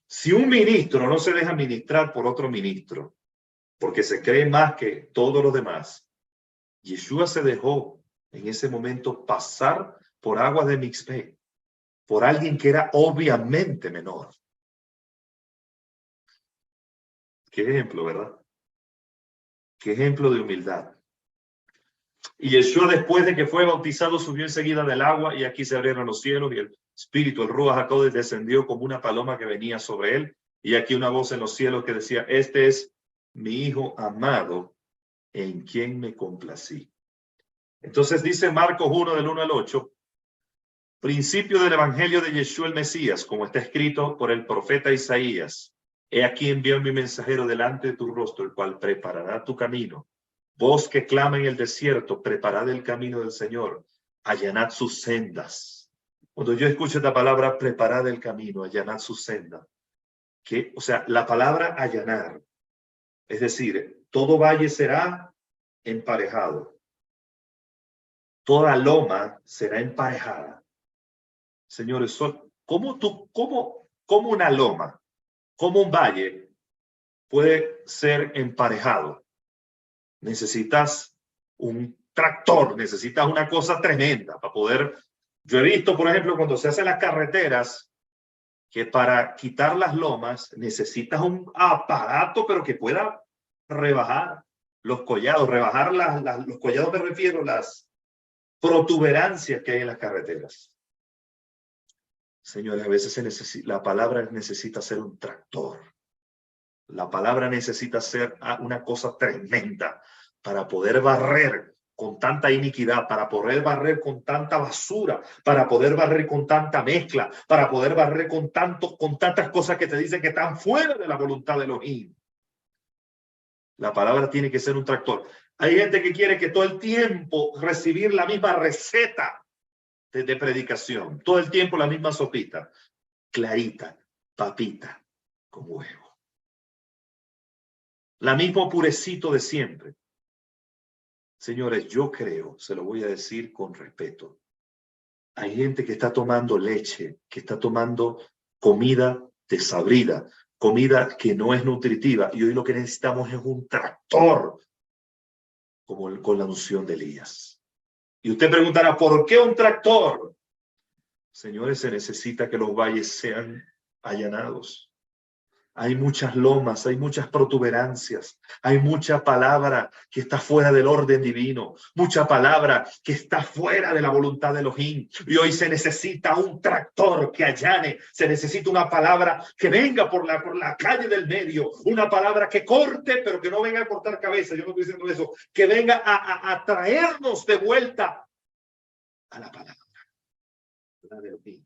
si un ministro no se deja ministrar por otro ministro, porque se cree más que todos los demás, Yeshua se dejó en ese momento pasar por aguas de Mixpé, por alguien que era obviamente menor. Qué ejemplo, ¿verdad? Qué ejemplo de humildad. Y Yeshua, después de que fue bautizado, subió enseguida del agua, y aquí se abrieron los cielos, y el Espíritu, el Ruach HaKodesh, descendió como una paloma que venía sobre él. Y aquí una voz en los cielos que decía: este es mi Hijo amado, en quien me complací. Entonces dice Marcos 1, del 1 al 8, principio del evangelio de Yeshua el Mesías, como está escrito por el profeta Isaías: he aquí envío mi mensajero delante de tu rostro, el cual preparará tu camino. Vos que clama en el desierto, preparad el camino del Señor, allanad sus sendas. Cuando yo escucho esta palabra, preparad el camino, allanad sus sendas, o sea, la palabra allanar, es decir, todo valle será emparejado, toda loma será emparejada. Señores, ¿cómo una loma, cómo un valle puede ser emparejado? Necesitas un tractor, necesitas una cosa tremenda para poder. Yo he visto, por ejemplo, cuando se hacen las carreteras, que para quitar las lomas necesitas un aparato, pero que pueda rebajar los collados, los collados, me refiero, las protuberancias que hay en las carreteras. Señores, a veces la palabra necesita ser un tractor. La palabra necesita ser una cosa tremenda para poder barrer con tanta iniquidad, para poder barrer con tanta basura, para poder barrer con tanta mezcla, para poder barrer con tantas cosas que te dicen que están fuera de la voluntad de Elohim. La palabra tiene que ser un tractor. Hay gente que quiere que todo el tiempo recibir la misma receta de predicación, todo el tiempo la misma sopita, clarita, papita, con huevo. La mismo purecito de siempre. Señores, yo creo, se lo voy a decir con respeto, hay gente que está tomando leche, que está tomando comida desabrida, comida que no es nutritiva, y hoy lo que necesitamos es un tractor, como con la unción de Elías. Y usted preguntará, ¿por qué un tractor? Señores, se necesita que los valles sean allanados. Hay muchas lomas, hay muchas protuberancias, hay mucha palabra que está fuera del orden divino, mucha palabra que está fuera de la voluntad de Elohim. Y hoy se necesita un tractor que allane, se necesita una palabra que venga por la calle del medio, una palabra que corte, pero que no venga a cortar cabeza. Yo no estoy diciendo eso, que venga a traernos de vuelta a la palabra de Elohim.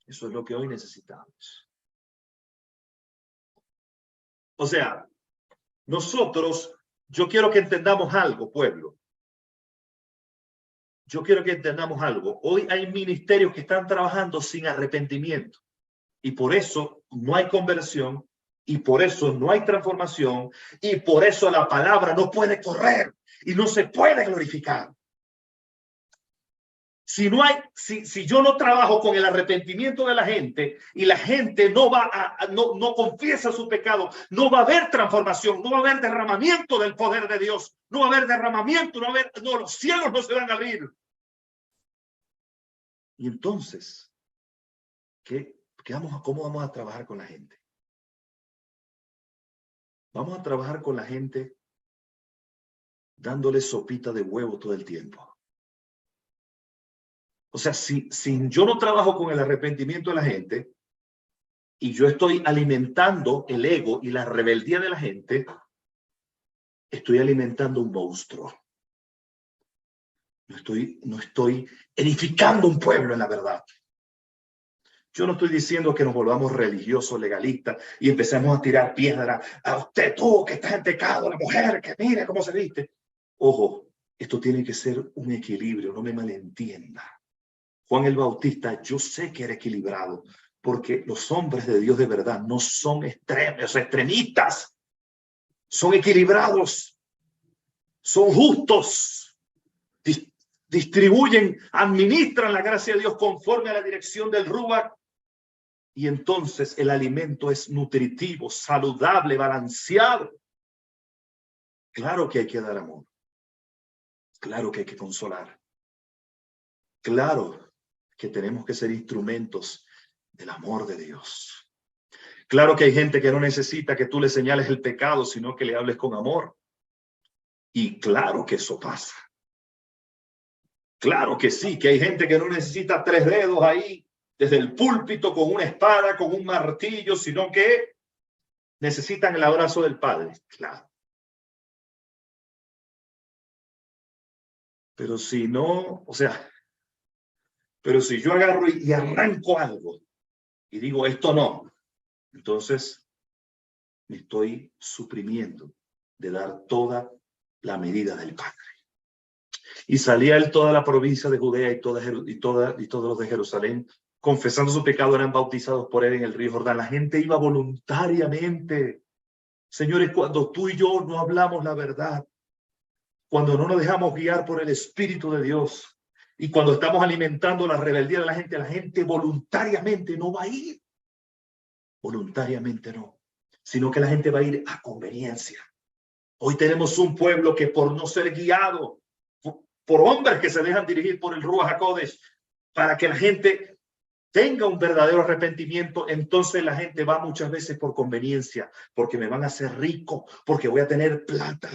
Eso es lo que hoy necesitamos. O sea, nosotros, yo quiero que entendamos algo, pueblo. Yo quiero que entendamos algo. Hoy hay ministerios que están trabajando sin arrepentimiento y por eso no hay conversión y por eso no hay transformación y por eso la palabra no puede correr y no se puede glorificar. Si yo no trabajo con el arrepentimiento de la gente y la gente no no confiesa su pecado, no va a haber transformación, no va a haber derramamiento del poder de Dios, no va a haber derramamiento, los cielos no se van a abrir. Y entonces, ¿cómo vamos a trabajar con la gente? Vamos a trabajar con la gente dándole sopita de huevo todo el tiempo. O sea, si yo no trabajo con el arrepentimiento de la gente y yo estoy alimentando el ego y la rebeldía de la gente, estoy alimentando un monstruo. No estoy edificando un pueblo en la verdad. Yo no estoy diciendo que nos volvamos religiosos, legalistas y empecemos a tirar piedra a usted, tú que estás en pecado, la mujer que mire cómo se viste. Ojo, esto tiene que ser un equilibrio, no me malentienda. Juan el Bautista, yo sé que era equilibrado, porque los hombres de Dios de verdad no son extremistas, son equilibrados, son justos, distribuyen, administran la gracia de Dios conforme a la dirección del Ruach, y entonces el alimento es nutritivo, saludable, balanceado. Claro que hay que dar amor, claro que hay que consolar, claro que tenemos que ser instrumentos del amor de Dios. Claro que hay gente que no necesita que tú le señales el pecado, sino que le hables con amor. Y claro que eso pasa. Claro que sí, que hay gente que no necesita 3 dedos ahí, desde el púlpito, con una espada, con un martillo, sino que necesitan el abrazo del Padre. Claro. Pero si no, o sea, pero si yo agarro y arranco algo y digo esto no, entonces me estoy suprimiendo de dar toda la medida del Padre. Y salía él toda la provincia de Judea y todos los de Jerusalén, confesando su pecado, eran bautizados por él en el río Jordán. La gente iba voluntariamente. Señores, cuando tú y yo no hablamos la verdad, cuando no nos dejamos guiar por el Espíritu de Dios y cuando estamos alimentando la rebeldía de la gente voluntariamente no va a ir. Voluntariamente no, sino que la gente va a ir a conveniencia. Hoy tenemos un pueblo que por no ser guiado por hombres que se dejan dirigir por el Ruach HaKodesh, para que la gente tenga un verdadero arrepentimiento, entonces la gente va muchas veces por conveniencia, porque me van a hacer rico, porque voy a tener plata.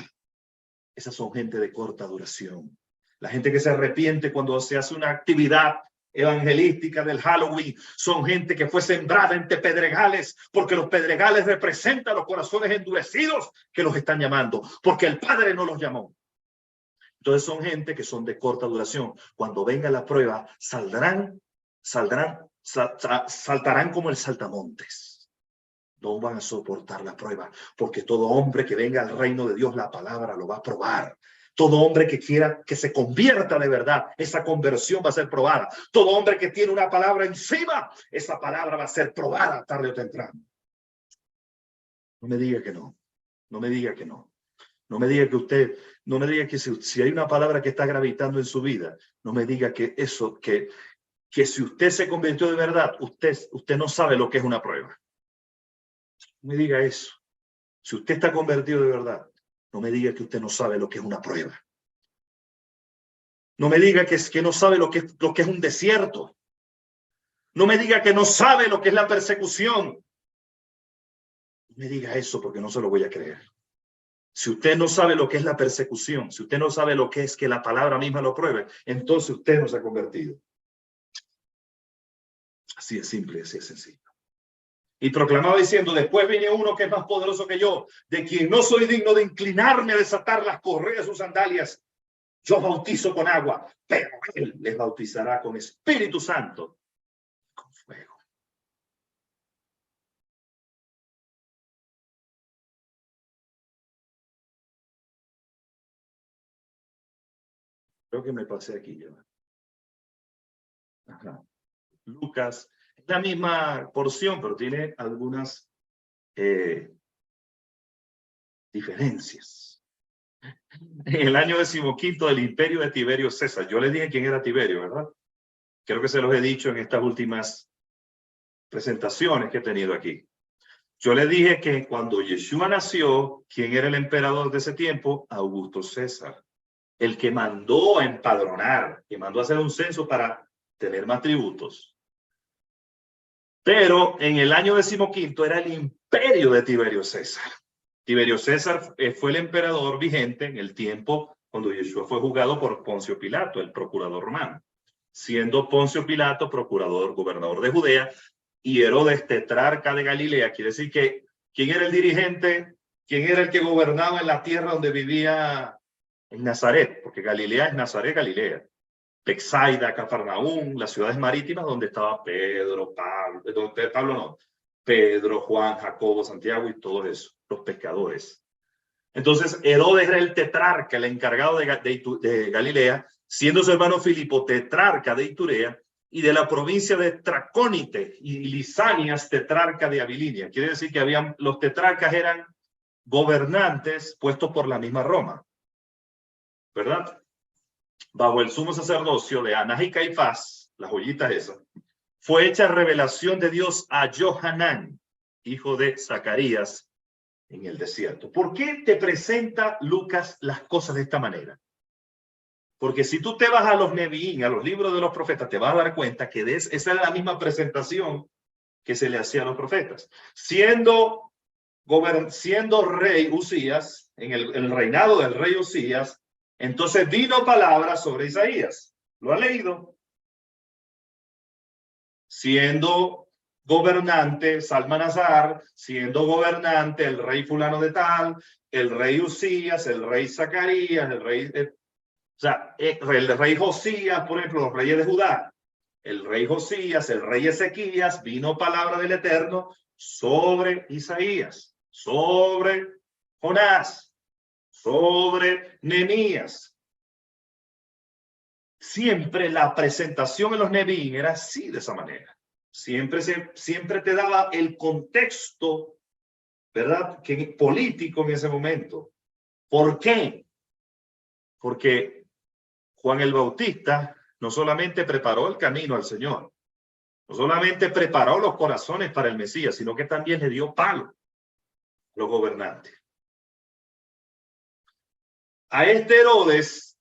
Esas son gente de corta duración. La gente que se arrepiente cuando se hace una actividad evangelística del Halloween son gente que fue sembrada entre pedregales, porque los pedregales representan los corazones endurecidos que los están llamando, porque el Padre no los llamó. Entonces son gente que son de corta duración. Cuando venga la prueba, saltarán como el saltamontes. No van a soportar la prueba, porque todo hombre que venga al reino de Dios, la palabra lo va a probar. Todo hombre que quiera que se convierta de verdad, esa conversión va a ser probada. Todo hombre que tiene una palabra encima, esa palabra va a ser probada tarde o temprano. No me diga que no. No me diga que no. No me diga que usted, no me diga que si hay una palabra que está gravitando en su vida, no me diga que eso, que si usted se convirtió de verdad, usted no sabe lo que es una prueba. No me diga eso. Si usted está convertido de verdad, no me diga que usted no sabe lo que es una prueba. No me diga que no sabe lo que es un desierto. No me diga que no sabe lo que es la persecución. No me diga eso porque no se lo voy a creer. Si usted no sabe lo que es la persecución, si usted no sabe lo que es que la palabra misma lo pruebe, entonces usted no se ha convertido. Así es simple, así es sencillo. Y proclamaba diciendo, después viene uno que es más poderoso que yo, de quien no soy digno de inclinarme a desatar las correas de sus sandalias. Yo bautizo con agua, pero él les bautizará con Espíritu Santo, con fuego. Creo que me pasé aquí ya. Ajá. Lucas, es la misma porción, pero tiene algunas diferencias. En el año 15 del imperio de Tiberio César, yo le dije quién era Tiberio, ¿verdad? Creo que se los he dicho en estas últimas presentaciones que he tenido aquí. Yo le dije que cuando Yeshua nació, ¿quién era el emperador de ese tiempo? Augusto César, el que mandó a empadronar, que mandó a hacer un censo para tener más tributos. Pero en el año 15 era el imperio de Tiberio César. Tiberio César fue el emperador vigente en el tiempo cuando Yeshua fue juzgado por Poncio Pilato, el procurador romano. Siendo Poncio Pilato procurador, gobernador de Judea, y Herodes tetrarca de Galilea, quiere decir que ¿quién era el dirigente? ¿Quién era el que gobernaba en la tierra donde vivía en Nazaret? Porque Galilea es Nazaret, Galilea. Bethsaida, Cafarnaúm, las ciudades marítimas donde estaba Pedro, Pedro, Juan, Jacobo, Santiago y todo eso, los pescadores. Entonces, Herodes era el tetrarca, el encargado de Galilea, siendo su hermano Filipo tetrarca de Iturea y de la provincia de Tracónite y Lisanias tetrarca de Abilinia. Quiere decir que los tetrarcas eran gobernantes puestos por la misma Roma, ¿verdad? Bajo el sumo sacerdocio de Anás y Caifás, las joyitas esas, fue hecha revelación de Dios a Johanán, hijo de Zacarías, en el desierto. ¿Por qué te presenta Lucas las cosas de esta manera? Porque si tú te vas a los Neviín, a los libros de los profetas, te vas a dar cuenta que esa es la misma presentación que se le hacía a los profetas. Siendo rey Usías, en el reinado del rey Usías, entonces vino palabra sobre Isaías. ¿Lo ha leído? Siendo gobernante Salmanasar, siendo gobernante el rey fulano de tal, el rey Usías, el rey Zacarías, el rey Josías, por ejemplo, los reyes de Judá, el rey Josías, el rey Ezequías, vino palabra del Eterno sobre Isaías, sobre Jonás, sobre Nehemías. Siempre la presentación en los Neviín era así, de esa manera. Siempre te daba el contexto, ¿verdad? Político en ese momento. ¿Por qué? Porque Juan el Bautista no solamente preparó el camino al Señor, no solamente preparó los corazones para el Mesías, sino que también le dio palo a los gobernantes. A este Herodes,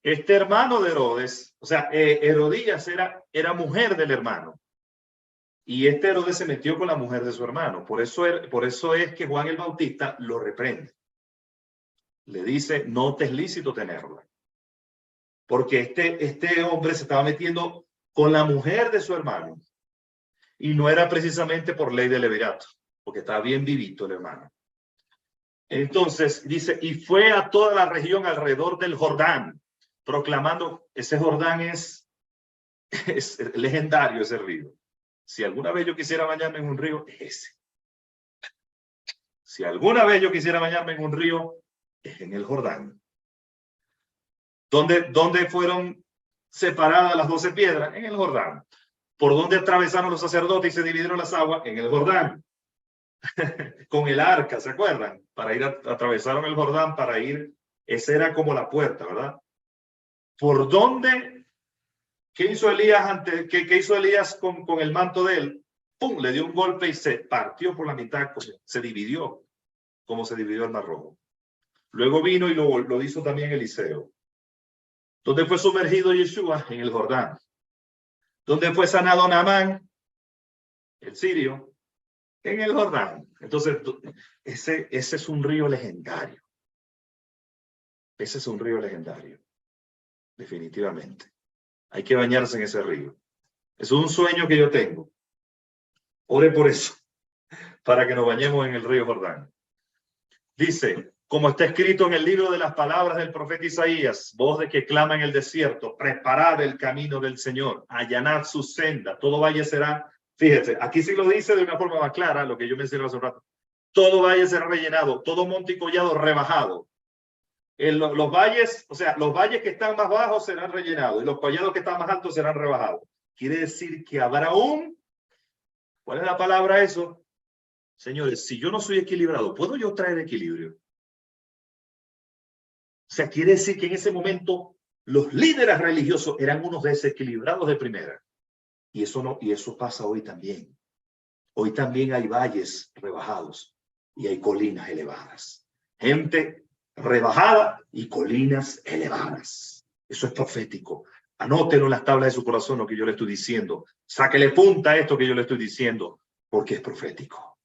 este hermano de Herodes, o sea, Herodías era mujer del hermano. Y este Herodes se metió con la mujer de su hermano. Por eso es que Juan el Bautista lo reprende. Le dice, no te es lícito tenerla. Porque este hombre se estaba metiendo con la mujer de su hermano. Y no era precisamente por ley de levirato, porque estaba bien vivito el hermano. Entonces dice, y fue a toda la región alrededor del Jordán, proclamando, ese Jordán es legendario, ese río. Si alguna vez yo quisiera bañarme en un río, es ese. Si alguna vez yo quisiera bañarme en un río, es en el Jordán. ¿Dónde fueron separadas las 12 piedras? En el Jordán. ¿Por dónde atravesaron los sacerdotes y se dividieron las aguas? En el Jordán. Con el arca, ¿se acuerdan? Atravesaron el Jordán para ir, esa era como la puerta, ¿verdad? ¿Por dónde? ¿Qué hizo Elías qué hizo Elías con el manto de él? ¡Pum! Le dio un golpe y se partió por la mitad, se dividió, como se dividió el Mar Rojo. Luego vino y lo hizo también Eliseo. ¿Dónde fue sumergido Yeshua? En el Jordán. ¿Dónde fue sanado Naamán? El sirio. En el Jordán. Entonces, ese es un río legendario. Ese es un río legendario. Definitivamente. Hay que bañarse en ese río. Es un sueño que yo tengo. Ore por eso, para que nos bañemos en el río Jordán. Dice, como está escrito en el libro de las palabras del profeta Isaías, voz de que clama en el desierto, preparad el camino del Señor, allanad su senda, todo valle será, fíjese, aquí sí lo dice de una forma más clara, lo que yo mencioné hace un rato, todo valle será rellenado, todo monte y collado rebajado. Los valles, o sea, los valles que están más bajos serán rellenados y los collados que están más altos serán rebajados. Quiere decir que habrá ¿cuál es la palabra eso? Señores, si yo no soy equilibrado, ¿puedo yo traer equilibrio? O sea, quiere decir que en ese momento los líderes religiosos eran unos desequilibrados de primera. Y eso pasa hoy también. Hoy también hay valles rebajados y hay colinas elevadas. Gente rebajada y colinas elevadas. Eso es profético. Anótenlo en las tablas de su corazón lo que yo le estoy diciendo. Sáquele punta a esto que yo le estoy diciendo, porque es profético.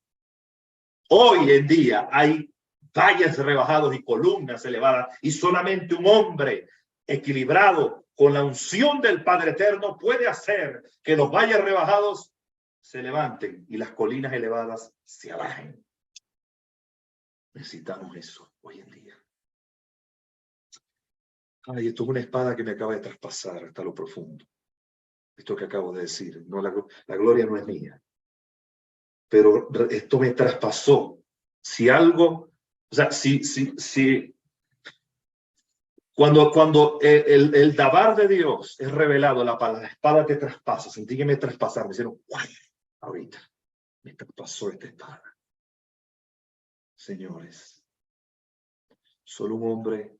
Hoy en día hay valles rebajados y columnas elevadas, y solamente un hombre equilibrado con la unción del Padre Eterno puede hacer que los valles rebajados se levanten y las colinas elevadas se abajen. Necesitamos eso hoy en día. Ay, esto es una espada que me acaba de traspasar hasta lo profundo. Esto que acabo de decir, no, la gloria no es mía. Pero esto me traspasó. Si algo, o sea, cuando el dabar de Dios es revelado, la espada te traspasa. Sentí que me traspasaron. Me hicieron, ¡guay! Ahorita me traspasó esta espada. Señores, solo un hombre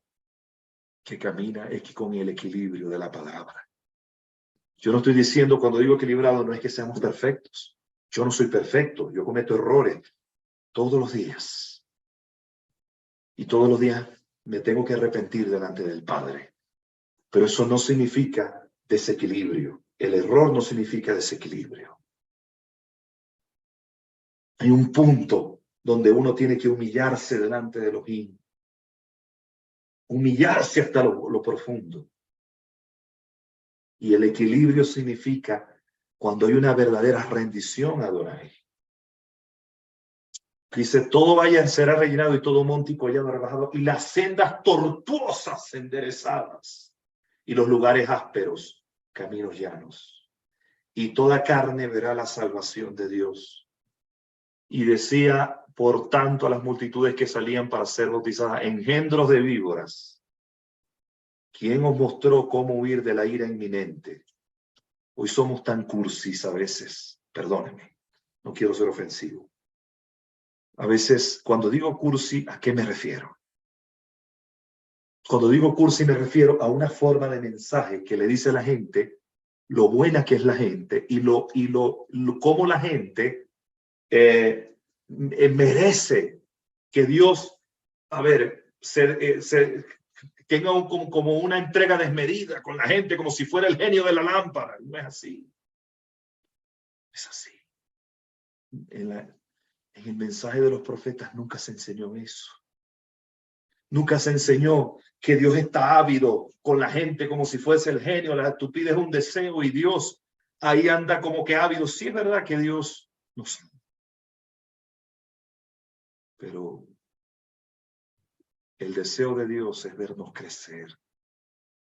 que camina es con el equilibrio de la palabra. Yo no estoy diciendo, cuando digo equilibrado, no es que seamos perfectos. Yo no soy perfecto, yo cometo errores todos los días. Y todos los días me tengo que arrepentir delante del Padre. Pero eso no significa desequilibrio. El error no significa desequilibrio. Hay un punto donde uno tiene que humillarse delante de Elohim. Humillarse hasta lo profundo. Y el equilibrio significa cuando hay una verdadera rendición a Adonai. Dice, todo valle será rellenado y todo monte y collado rebajado, y las sendas tortuosas enderezadas, y los lugares ásperos, caminos llanos. Y toda carne verá la salvación de Dios. Y decía, por tanto, a las multitudes que salían para ser bautizadas, engendros de víboras, ¿quién os mostró cómo huir de la ira inminente? Hoy somos tan cursis a veces, perdónenme, no quiero ser ofensivo. A veces, cuando digo cursi, ¿a qué me refiero? Cuando digo cursi me refiero a una forma de mensaje que le dice a la gente lo buena que es la gente y cómo la gente merece que Dios, a ver, tenga como una entrega desmedida con la gente, como si fuera el genio de la lámpara. No es así. Es así. En el mensaje de los profetas nunca se enseñó eso. Nunca se enseñó que Dios está ávido con la gente como si fuese el genio. Tú pides un deseo y Dios ahí anda como que ávido. Sí es verdad que Dios nos ama. Pero el deseo de Dios es vernos crecer.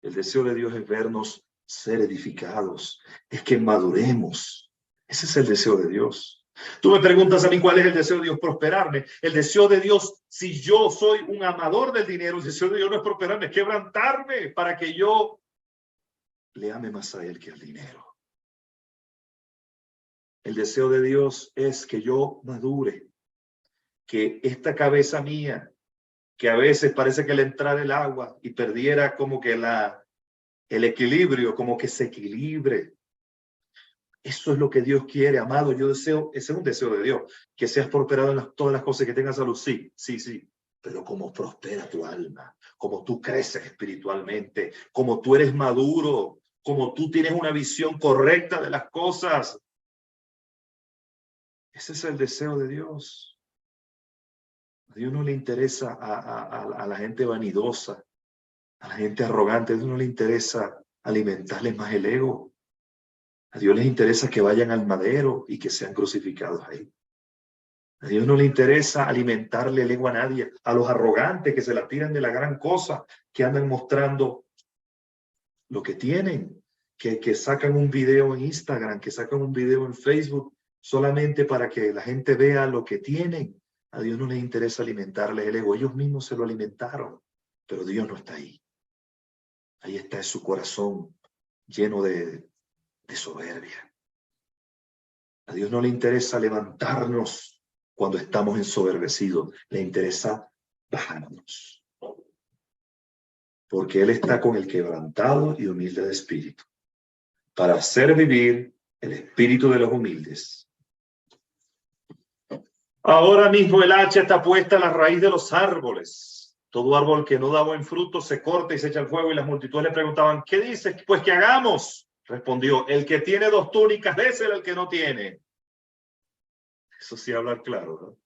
El deseo de Dios es vernos ser edificados. Es que maduremos. Ese es el deseo de Dios. Tú me preguntas a mí cuál es el deseo de Dios, prosperarme. El deseo de Dios, si yo soy un amador del dinero, el deseo de Dios no es prosperarme, es quebrantarme para que yo le ame más a Él que al dinero. El deseo de Dios es que yo madure, que esta cabeza mía, que a veces parece que le entrara el agua y perdiera como que el equilibrio, como que se equilibre. Eso es lo que Dios quiere, amado. Yo deseo, ese es un deseo de Dios, que seas prosperado en todas las cosas, que tengas salud. Sí, sí, sí. pero cómo prospera tu alma, cómo tú creces espiritualmente, cómo tú eres maduro, cómo tú tienes una visión correcta de las cosas. Ese es el deseo de Dios. A Dios no le interesa a la gente vanidosa, a la gente arrogante. A Dios no le interesa alimentarles más el ego. A Dios les interesa que vayan al madero y que sean crucificados ahí. A Dios no le interesa alimentarle el ego a nadie, a los arrogantes que se la tiran de la gran cosa, que andan mostrando lo que tienen, que sacan un video en Instagram, que sacan un video en Facebook, solamente para que la gente vea lo que tienen. A Dios no les interesa alimentarles el ego, ellos mismos se lo alimentaron, pero Dios no está ahí. Ahí está su corazón lleno de soberbia. A Dios no le interesa levantarnos cuando estamos ensoberbecidos, le interesa bajarnos. Porque Él está con el quebrantado y humilde de espíritu, para hacer vivir el espíritu de los humildes. Ahora mismo el hacha está puesta a la raíz de los árboles. Todo árbol que no da buen fruto se corta y se echa al fuego, y las multitudes le preguntaban, ¿qué dices? Pues que hagamos. Respondió, el que tiene 2 túnicas, déselo al que no tiene. Eso sí, hablar claro, ¿no?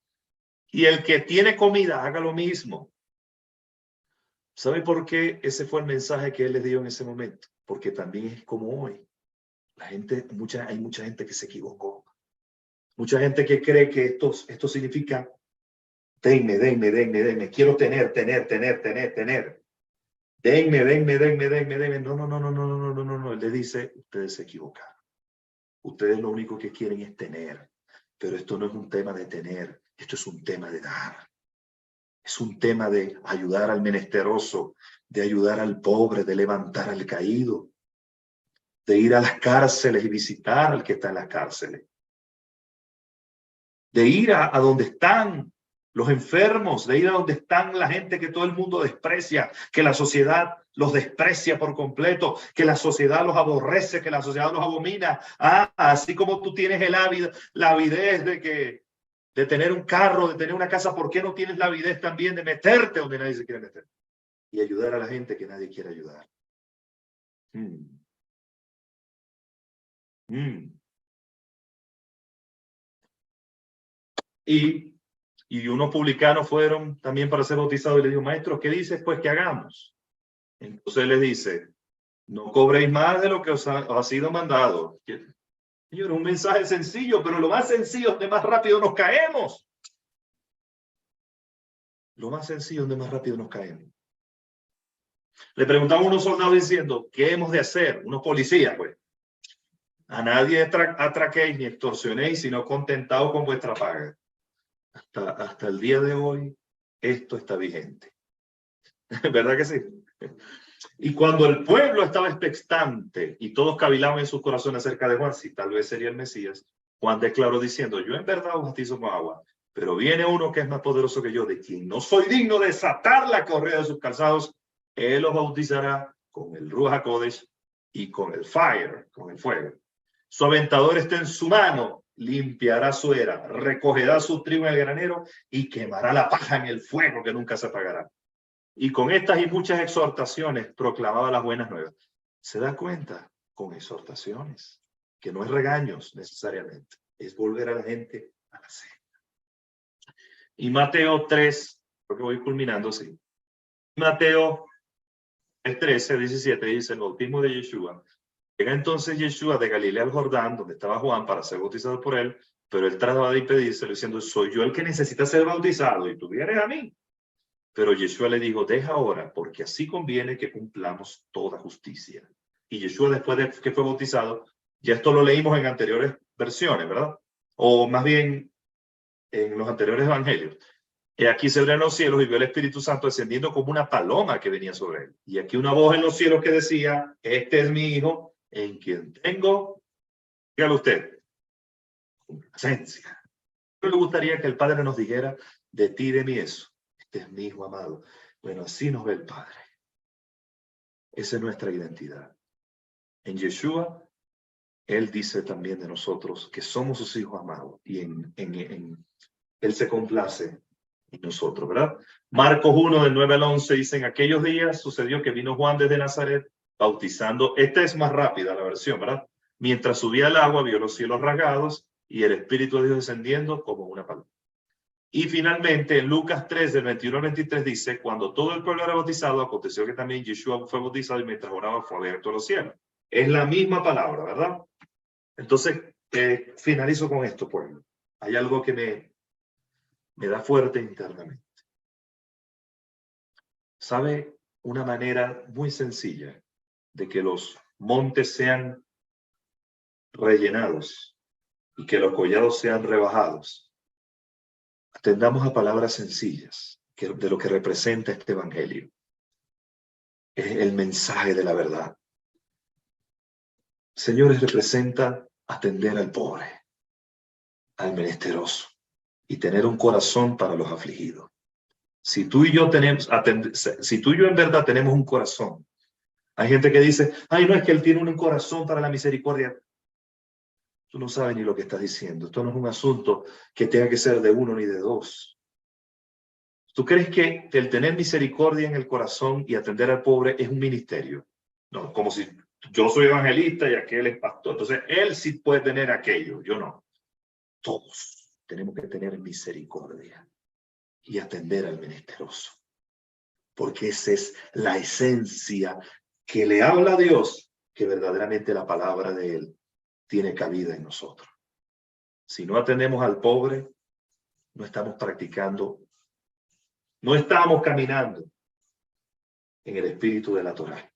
Y el que tiene comida, haga lo mismo. ¿Sabe por qué ese fue el mensaje que él les dio en ese momento? Porque también es como hoy. La gente, hay mucha gente que se equivocó. Mucha gente que cree que esto significa denme. Quiero tener. Denme. No. Él le dice, ustedes se equivocaron. Ustedes lo único que quieren es tener. Pero esto no es un tema de tener. Esto es un tema de dar. Es un tema de ayudar al menesteroso, de ayudar al pobre, de levantar al caído, de ir a las cárceles y visitar al que está en las cárceles, de ir a donde están los enfermos, de ir a donde están la gente que todo el mundo desprecia, que la sociedad los desprecia por completo, que la sociedad los aborrece, que la sociedad los abomina. Así como tú tienes la avidez de tener un carro, de tener una casa, ¿por qué no tienes la avidez también de meterte donde nadie se quiere meter? Y ayudar a la gente que nadie quiere ayudar. Y unos publicanos fueron también para ser bautizados y le dijo, maestro, ¿qué dices pues que hagamos? Entonces les dice, no cobréis más de lo que os ha sido mandado. Señor, un mensaje sencillo, pero lo más sencillo es donde más rápido nos caemos. Lo más sencillo es donde más rápido nos caemos. Le preguntaban a unos soldados diciendo, ¿qué hemos de hacer? Unos policías, pues. A nadie atraquéis ni extorsionéis, sino contentaos con vuestra paga. Hasta el día de hoy, esto está vigente. ¿Verdad que sí? Y cuando el pueblo estaba expectante y todos cavilaban en sus corazones acerca de Juan, si tal vez sería el Mesías, Juan declaró diciendo, yo en verdad os bautizo con agua, pero viene uno que es más poderoso que yo, de quien no soy digno de desatar la correa de sus calzados. Él os bautizará con el Ruach HaKodesh y con el fire, con el fuego. Su aventador está en su mano, limpiará su era, recogerá su trigo en el granero y quemará la paja en el fuego que nunca se apagará. Y con estas y muchas exhortaciones proclamaba las buenas nuevas. ¿Se da cuenta? Con exhortaciones, que no es regaños necesariamente, es volver a la gente a la senda. Y Mateo 3, creo que voy culminando, sí. Mateo 13, 17 dice el bautismo de Yeshua. Llega entonces Yeshua de Galilea al Jordán, donde estaba Juan, para ser bautizado por él, pero él trataba de impedírselo diciendo, soy yo el que necesita ser bautizado y tú vienes a mí. Pero Yeshua le dijo, deja ahora, porque así conviene que cumplamos toda justicia. Y Yeshua, después de que fue bautizado, ya esto lo leímos en anteriores versiones, ¿verdad? O más bien en los anteriores evangelios. Y aquí se abrieron los cielos y vio el Espíritu Santo descendiendo como una paloma que venía sobre él. Y aquí una voz en los cielos que decía, este es mi hijo, en quien tengo, dígalo usted, complacencia. Yo le gustaría que el Padre nos dijera, de ti, de mí eso. Este es mi hijo amado. Bueno, así nos ve el Padre. Esa es nuestra identidad. En Yeshua, Él dice también de nosotros que somos sus hijos amados y Él se complace en nosotros, ¿verdad? Marcos 1, del 9 al 11, dice: en aquellos días sucedió que vino Juan desde Nazaret bautizando. Esta es más rápida la versión, ¿verdad? Mientras subía al agua, vio los cielos rasgados y el Espíritu de Dios descendiendo como una paloma. Y finalmente, en Lucas 3, del 21 al 23, dice: cuando todo el pueblo era bautizado, aconteció que también Yeshua fue bautizado y mientras oraba fue abierto los cielos. Es la misma palabra, ¿verdad? Entonces, finalizo con esto, pueblo. Hay algo que me da fuerte internamente. ¿Sabe? Una manera muy sencilla de que los montes sean rellenados y que los collados sean rebajados. Atendamos a palabras sencillas de lo que representa este evangelio. Es el mensaje de la verdad. Señores, representa atender al pobre, al menesteroso y tener un corazón para los afligidos. Si tú y yo en verdad tenemos un corazón, hay gente que dice: ay, no, es que él tiene un corazón para la misericordia. Tú no sabes ni lo que estás diciendo. Esto no es un asunto que tenga que ser de uno ni de dos. ¿Tú crees que el tener misericordia en el corazón y atender al pobre es un ministerio? No, como si yo soy evangelista y aquel es pastor. Entonces, él sí puede tener aquello, yo no. Todos tenemos que tener misericordia y atender al menesteroso. Porque esa es la esencia que le habla a Dios, que verdaderamente la palabra de él tiene cabida en nosotros. Si no atendemos al pobre, no estamos practicando, no estamos caminando en el espíritu de la Torá.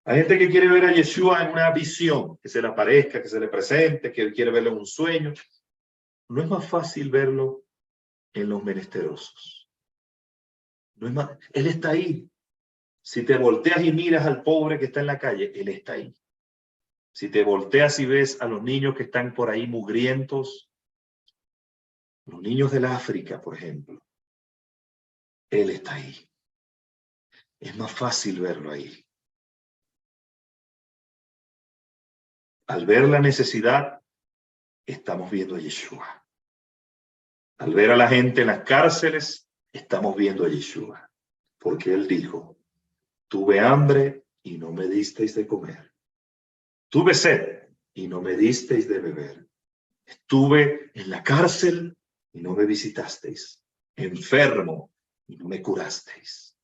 Hay gente que quiere ver a Yeshua en una visión, que se le aparezca, que se le presente, que quiere verlo en un sueño. No es más fácil verlo en los menesterosos. No es más, él está ahí. Si te volteas y miras al pobre que está en la calle, él está ahí. Si te volteas y ves a los niños que están por ahí mugrientos, los niños del África, por ejemplo, él está ahí. Es más fácil verlo ahí. Al ver la necesidad, estamos viendo a Yeshua. Al ver a la gente en las cárceles, estamos viendo a Yeshua. Porque él dijo: tuve hambre y no me disteis de comer. Tuve sed y no me disteis de beber. Estuve en la cárcel y no me visitasteis. Enfermo y no me curasteis.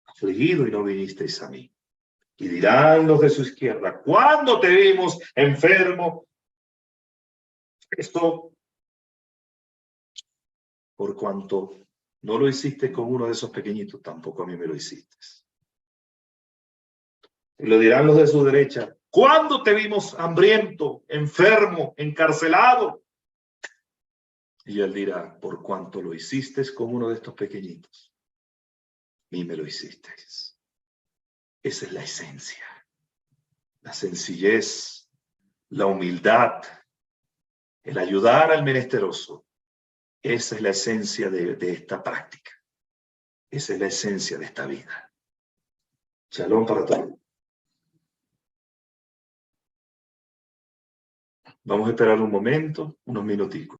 Afligido y no vinisteis a mí. Y dirán los de su izquierda: ¿cuándo te vimos enfermo? Esto, por cuanto no lo hiciste con uno de esos pequeñitos, tampoco a mí me lo hiciste. Y lo dirán los de su derecha: ¿cuándo te vimos hambriento, enfermo, encarcelado? Y él dirá: por cuanto lo hiciste con uno de estos pequeñitos, a mí me lo hiciste. Esa es la esencia. La sencillez, la humildad, el ayudar al menesteroso. Esa es la esencia de esta práctica. Esa es la esencia de esta vida. Shalom para todos. Vamos a esperar un momento, unos minuticos.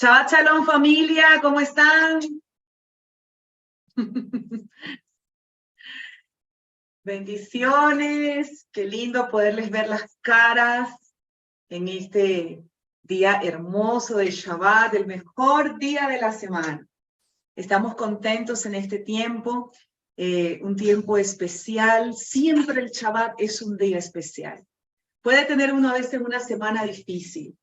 Shabbat Shalom, familia, ¿cómo están? Bendiciones, qué lindo poderles ver las caras en este día hermoso de Shabbat, el mejor día de la semana. Estamos contentos en este tiempo, un tiempo especial. Siempre el Shabbat es un día especial. Puede tener uno a veces una semana difícil,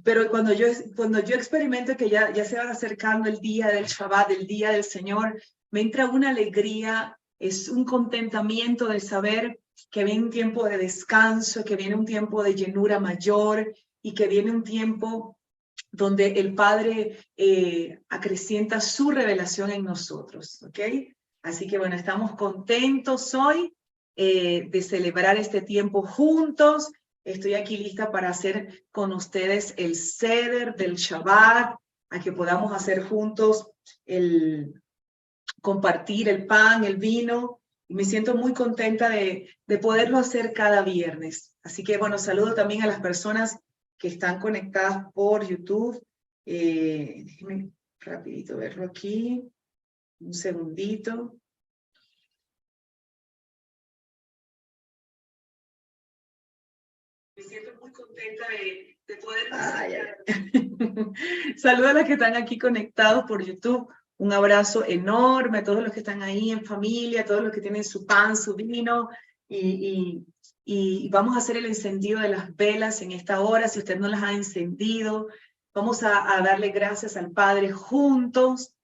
pero cuando yo experimento que ya se va acercando el día del Shabbat, el día del Señor, me entra una alegría, es un contentamiento de saber que viene un tiempo de descanso, que viene un tiempo de llenura mayor y que viene un tiempo donde el Padre acrecienta su revelación en nosotros, ¿ok? Así que bueno, estamos contentos hoy de celebrar este tiempo juntos. Estoy aquí lista para hacer con ustedes el Seder del Shabbat, a que podamos hacer juntos compartir el pan, el vino, y me siento muy contenta de poderlo hacer cada viernes. Así que bueno, saludo también a las personas que están conectadas por YouTube. Déjenme rapidito verlo aquí, un segundito. Me siento muy contenta de poder hacer. Saludos a los que están aquí conectados por YouTube. Un abrazo enorme a todos los que están ahí en familia, a todos los que tienen su pan, su vino, y vamos a hacer el encendido de las velas en esta hora. Si usted no las ha encendido, vamos a darle gracias al Padre juntos.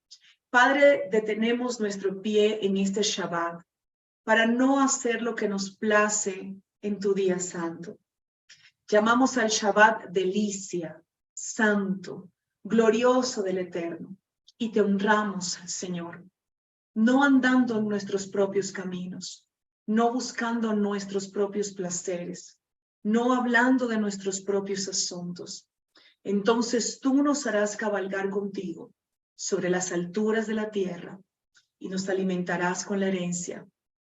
Padre, detenemos nuestro pie en este Shabbat para no hacer lo que nos place en tu día santo. Llamamos al Shabbat delicia, santo, glorioso del Eterno, y te honramos, Señor, no andando en nuestros propios caminos, no buscando nuestros propios placeres, no hablando de nuestros propios asuntos. Entonces tú nos harás cabalgar contigo sobre las alturas de la tierra y nos alimentarás con la herencia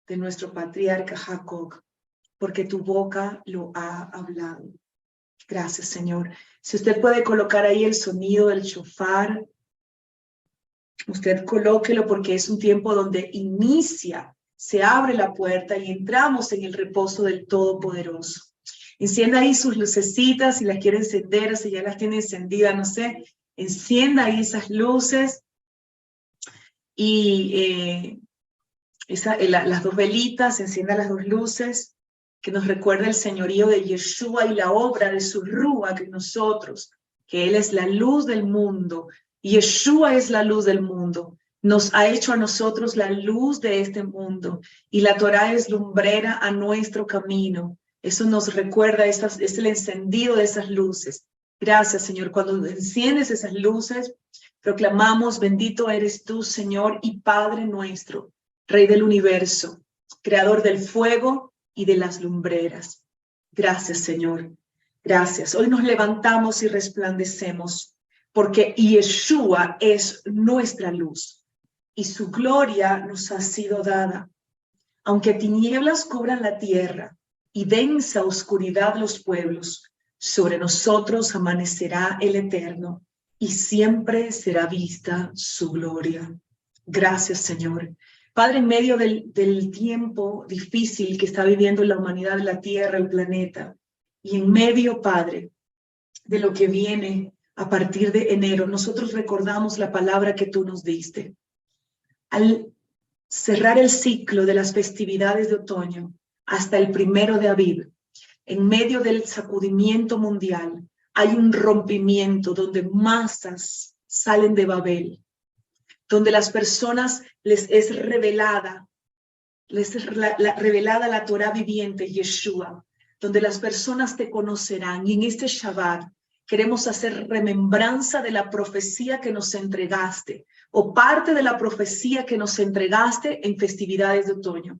de nuestro patriarca Jacob, porque tu boca lo ha hablado. Gracias, Señor. Si usted puede colocar ahí el sonido del shofar, usted colóquelo, porque es un tiempo donde inicia, se abre la puerta y entramos en el reposo del Todopoderoso. Encienda ahí sus lucecitas, si las quiere encender, si ya las tiene encendidas, no sé, encienda ahí esas luces y las dos velitas, encienda las dos luces, que nos recuerda el señorío de Yeshua y la obra de su Ruach en nosotros, que Él es la luz del mundo, Yeshua es la luz del mundo, nos ha hecho a nosotros la luz de este mundo, y la Torah es lumbrera a nuestro camino. Eso nos recuerda, es el encendido de esas luces. Gracias, Señor. Cuando enciendes esas luces, proclamamos: bendito eres tú, Señor y Padre nuestro, Rey del universo, Creador del fuego y de las lumbreras. Gracias, Señor. Gracias. Hoy nos levantamos y resplandecemos, porque Yeshua es nuestra luz y su gloria nos ha sido dada. Aunque tinieblas cubran la tierra y densa oscuridad los pueblos, sobre nosotros amanecerá el Eterno y siempre será vista su gloria. Gracias, Señor. Padre, en medio del tiempo difícil que está viviendo la humanidad, la tierra, el planeta, y en medio, Padre, de lo que viene a partir de enero, nosotros recordamos la palabra que tú nos diste. Al cerrar el ciclo de las festividades de otoño hasta el 1 de Aviv, en medio del sacudimiento mundial, hay un rompimiento donde masas salen de Babel, donde las personas les es revelada, revelada la Torah viviente, Yeshua, donde las personas te conocerán. Y en este Shabbat queremos hacer remembranza de la profecía que nos entregaste, o parte de la profecía que nos entregaste en festividades de otoño.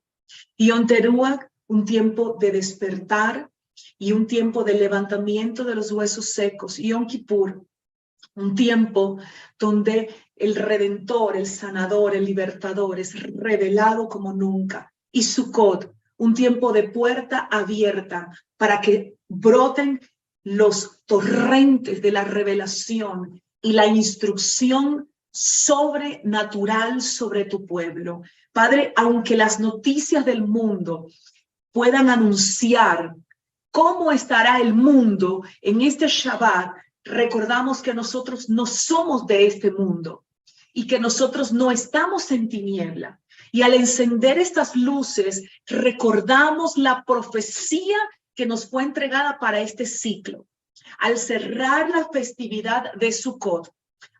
Yom Teruah, un tiempo de despertar y un tiempo de levantamiento de los huesos secos. Yom Kippur, un tiempo donde el Redentor, el Sanador, el Libertador es revelado como nunca. Y Sukkot, un tiempo de puerta abierta para que broten los torrentes de la revelación y la instrucción sobrenatural sobre tu pueblo. Padre, aunque las noticias del mundo puedan anunciar cómo estará el mundo en este Shabbat, recordamos que nosotros no somos de este mundo y que nosotros no estamos en tiniebla. Y al encender estas luces, recordamos la profecía que nos fue entregada para este ciclo. Al cerrar la festividad de Sukkot,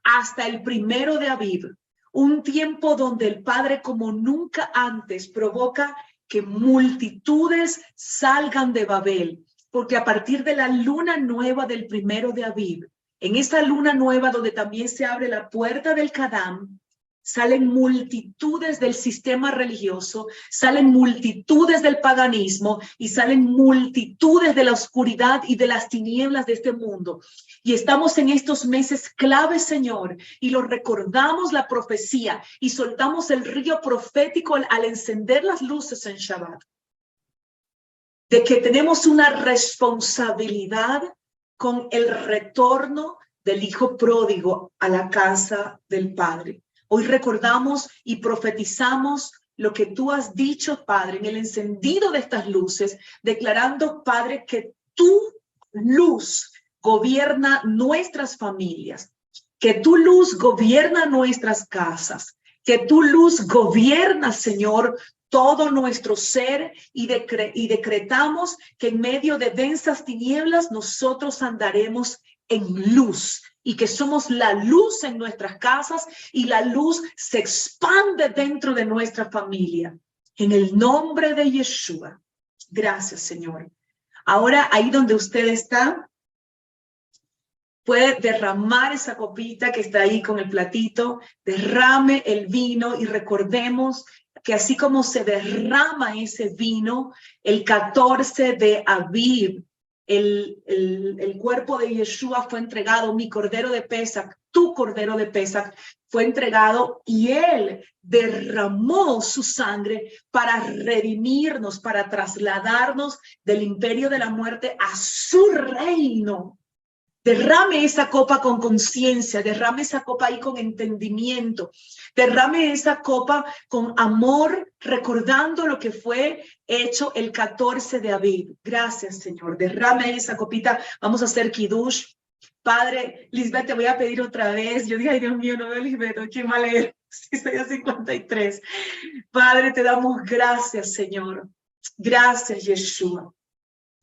hasta el 1 de Aviv, un tiempo donde el Padre como nunca antes provoca que multitudes salgan de Babel, porque a partir de la luna nueva del 1 de Aviv, en esa luna nueva donde también se abre la puerta del Kadam, salen multitudes del sistema religioso, salen multitudes del paganismo y salen multitudes de la oscuridad y de las tinieblas de este mundo. Y estamos en estos meses claves, Señor, y lo recordamos la profecía y soltamos el río profético al encender las luces en Shabbat, de que tenemos una responsabilidad con el retorno del hijo pródigo a la casa del Padre. Hoy recordamos y profetizamos lo que tú has dicho, Padre, en el encendido de estas luces, declarando, Padre, que tu luz gobierna nuestras familias, que tu luz gobierna nuestras casas, que tu luz gobierna, Señor, todo nuestro ser y decretamos que en medio de densas tinieblas nosotros andaremos en luz y que somos la luz en nuestras casas y la luz se expande dentro de nuestra familia. En el nombre de Yeshua. Gracias, Señor. Ahora, ahí donde usted está, puede derramar esa copita que está ahí con el platito, derrame el vino y recordemos que así como se derrama ese vino, el 14 de Aviv, el cuerpo de Yeshua fue entregado, mi cordero de Pesach, tu cordero de Pesach fue entregado y él derramó su sangre para redimirnos, para trasladarnos del imperio de la muerte a su reino. Derrame esa copa con conciencia, derrame esa copa ahí con entendimiento, derrame esa copa con amor, recordando lo que fue hecho el 14 de Aviv. Gracias, Señor. Derrame esa copita. Vamos a hacer Kiddush. Padre, Lisbeth, te voy a pedir otra vez. Yo dije, ay, Dios mío, no veo Lisbeth, ¿quién va a leer? Sí, estoy a 53. Padre, te damos gracias, Señor. Gracias, Yeshua.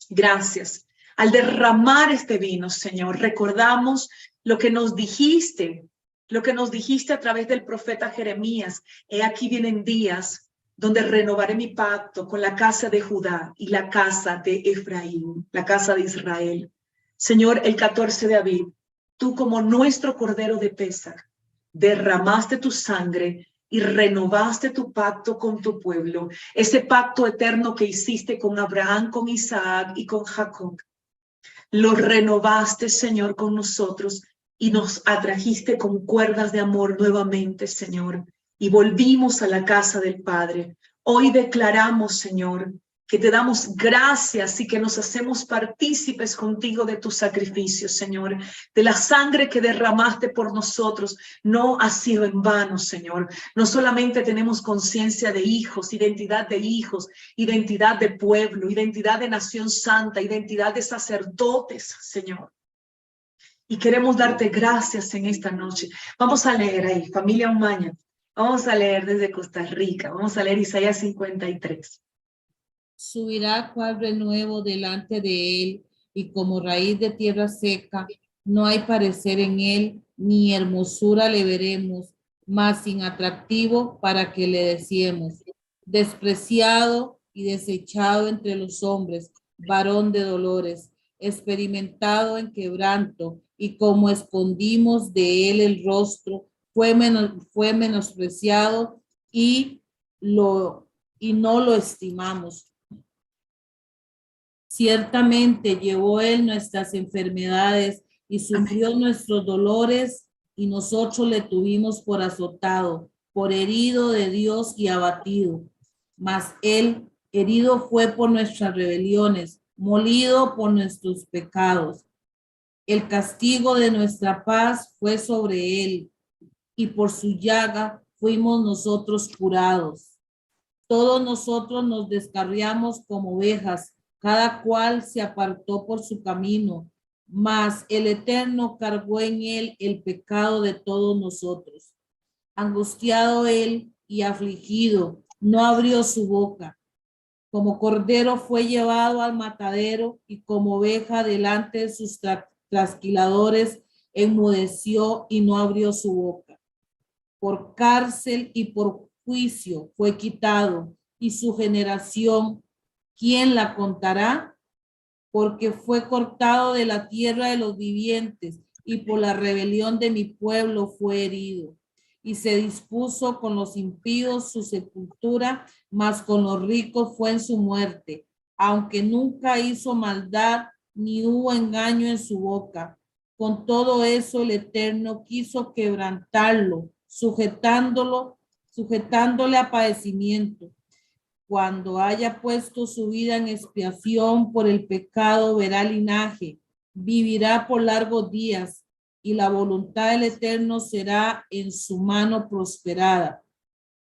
Gracias. Al derramar este vino, Señor, recordamos lo que nos dijiste a través del profeta Jeremías. He aquí vienen días donde renovaré mi pacto con la casa de Judá y la casa de Efraín, la casa de Israel. Señor, el 14 de Aviv, tú como nuestro cordero de Pesach, derramaste tu sangre y renovaste tu pacto con tu pueblo, ese pacto eterno que hiciste con Abraham, con Isaac y con Jacob. Lo renovaste, Señor, con nosotros y nos atrajiste con cuerdas de amor nuevamente, Señor, y volvimos a la casa del Padre. Hoy declaramos, Señor, que te damos gracias y que nos hacemos partícipes contigo de tu sacrificio, Señor, de la sangre que derramaste por nosotros. No ha sido en vano, Señor. No solamente tenemos conciencia de hijos, identidad de pueblo, identidad de nación santa, identidad de sacerdotes, Señor. Y queremos darte gracias en esta noche. Vamos a leer ahí, familia Umaña. Vamos a leer desde Costa Rica. Vamos a leer Isaías 53. Subirá cual renuevo delante de él, y como raíz de tierra seca, no hay parecer en él, ni hermosura le veremos, mas sin atractivo para que le deseemos. Despreciado y desechado entre los hombres, varón de dolores, experimentado en quebranto, y como escondimos de él el rostro, fue menospreciado y no lo estimamos. Ciertamente llevó él nuestras enfermedades y sufrió nuestros dolores, y nosotros le tuvimos por azotado, por herido de Dios y abatido. Mas él herido fue por nuestras rebeliones, molido por nuestros pecados. El castigo de nuestra paz fue sobre él, y por su llaga fuimos nosotros curados. Todos nosotros nos descarriamos como ovejas, cada cual se apartó por su camino, mas el Eterno cargó en él el pecado de todos nosotros. Angustiado él y afligido, no abrió su boca. Como cordero fue llevado al matadero y como oveja delante de sus trasquiladores enmudeció y no abrió su boca. Por cárcel y por juicio fue quitado, y su generación, ¿quién la contará? Porque fue cortado de la tierra de los vivientes, y por la rebelión de mi pueblo fue herido. Y se dispuso con los impíos su sepultura, mas con los ricos fue en su muerte, aunque nunca hizo maldad, ni hubo engaño en su boca. Con todo eso el Eterno quiso quebrantarlo, sujetándole a padecimiento. Cuando haya puesto su vida en expiación por el pecado, verá linaje, vivirá por largos días, y la voluntad del Eterno será en su mano prosperada.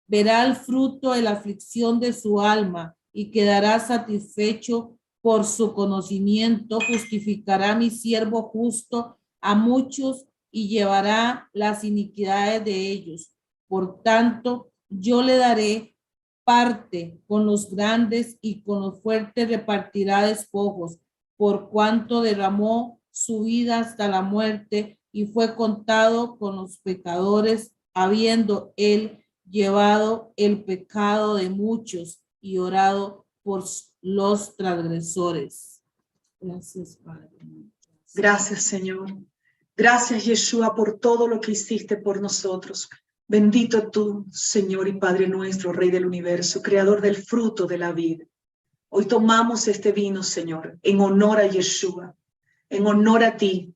Verá el fruto de la aflicción de su alma y quedará satisfecho por su conocimiento. Justificará mi siervo justo a muchos y llevará las iniquidades de ellos. Por tanto, yo le daré parte con los grandes y con los fuertes repartirá despojos, por cuanto derramó su vida hasta la muerte y fue contado con los pecadores, habiendo él llevado el pecado de muchos y orado por los transgresores. Gracias, Padre. Gracias, Señor. Gracias, Yeshua, por todo lo que hiciste por nosotros. Bendito tú, Señor y Padre nuestro, Rey del universo, creador del fruto de la vida. Hoy tomamos este vino, Señor, en honor a Yeshua, en honor a ti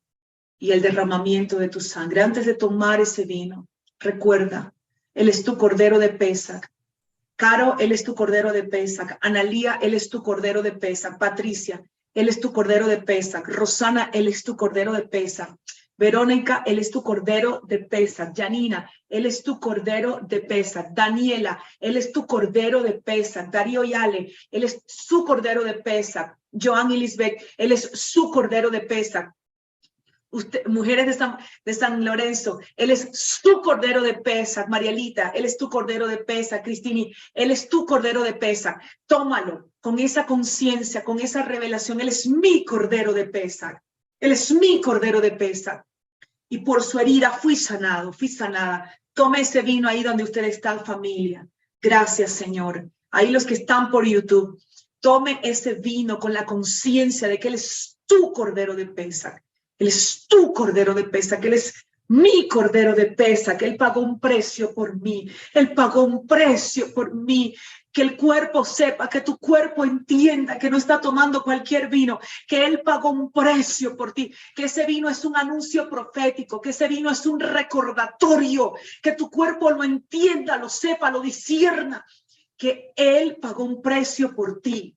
y el derramamiento de tu sangre. Antes de tomar ese vino, recuerda, Él es tu Cordero de Pesach. Caro, Él es tu Cordero de Pesach. Analía, Él es tu Cordero de Pesach. Patricia, Él es tu Cordero de Pesach. Rosana, Él es tu Cordero de Pesach. Verónica, Él es tu Cordero de Pesach. Janina, Él es tu Cordero de Pesach. Daniela, Él es tu Cordero de Pesach. Darío Yale, Él es su Cordero de Pesach. Joan y Lisbeth, Él es su Cordero de Pesach. Mujeres de San Lorenzo, Él es su Cordero de Pesach. Marielita, Él es tu Cordero de Pesach. Cristini, Él es tu Cordero de Pesach. Tómalo con esa conciencia, con esa revelación. Él es mi Cordero de Pesach. Él es mi Cordero de Pesach. Y por su herida fui sanado, fui sanada. Tome ese vino ahí donde usted está, familia. Gracias, Señor. Ahí los que están por YouTube, tome ese vino con la conciencia de que Él es tu Cordero de Pesach. Él es tu Cordero de Pesach, que Él es mi Cordero de Pesach, que Él pagó un precio por mí. Él pagó un precio por mí. Que el cuerpo sepa, que tu cuerpo entienda que no está tomando cualquier vino, que Él pagó un precio por ti, que ese vino es un anuncio profético, que ese vino es un recordatorio, que tu cuerpo lo entienda, lo sepa, lo discierna, que Él pagó un precio por ti.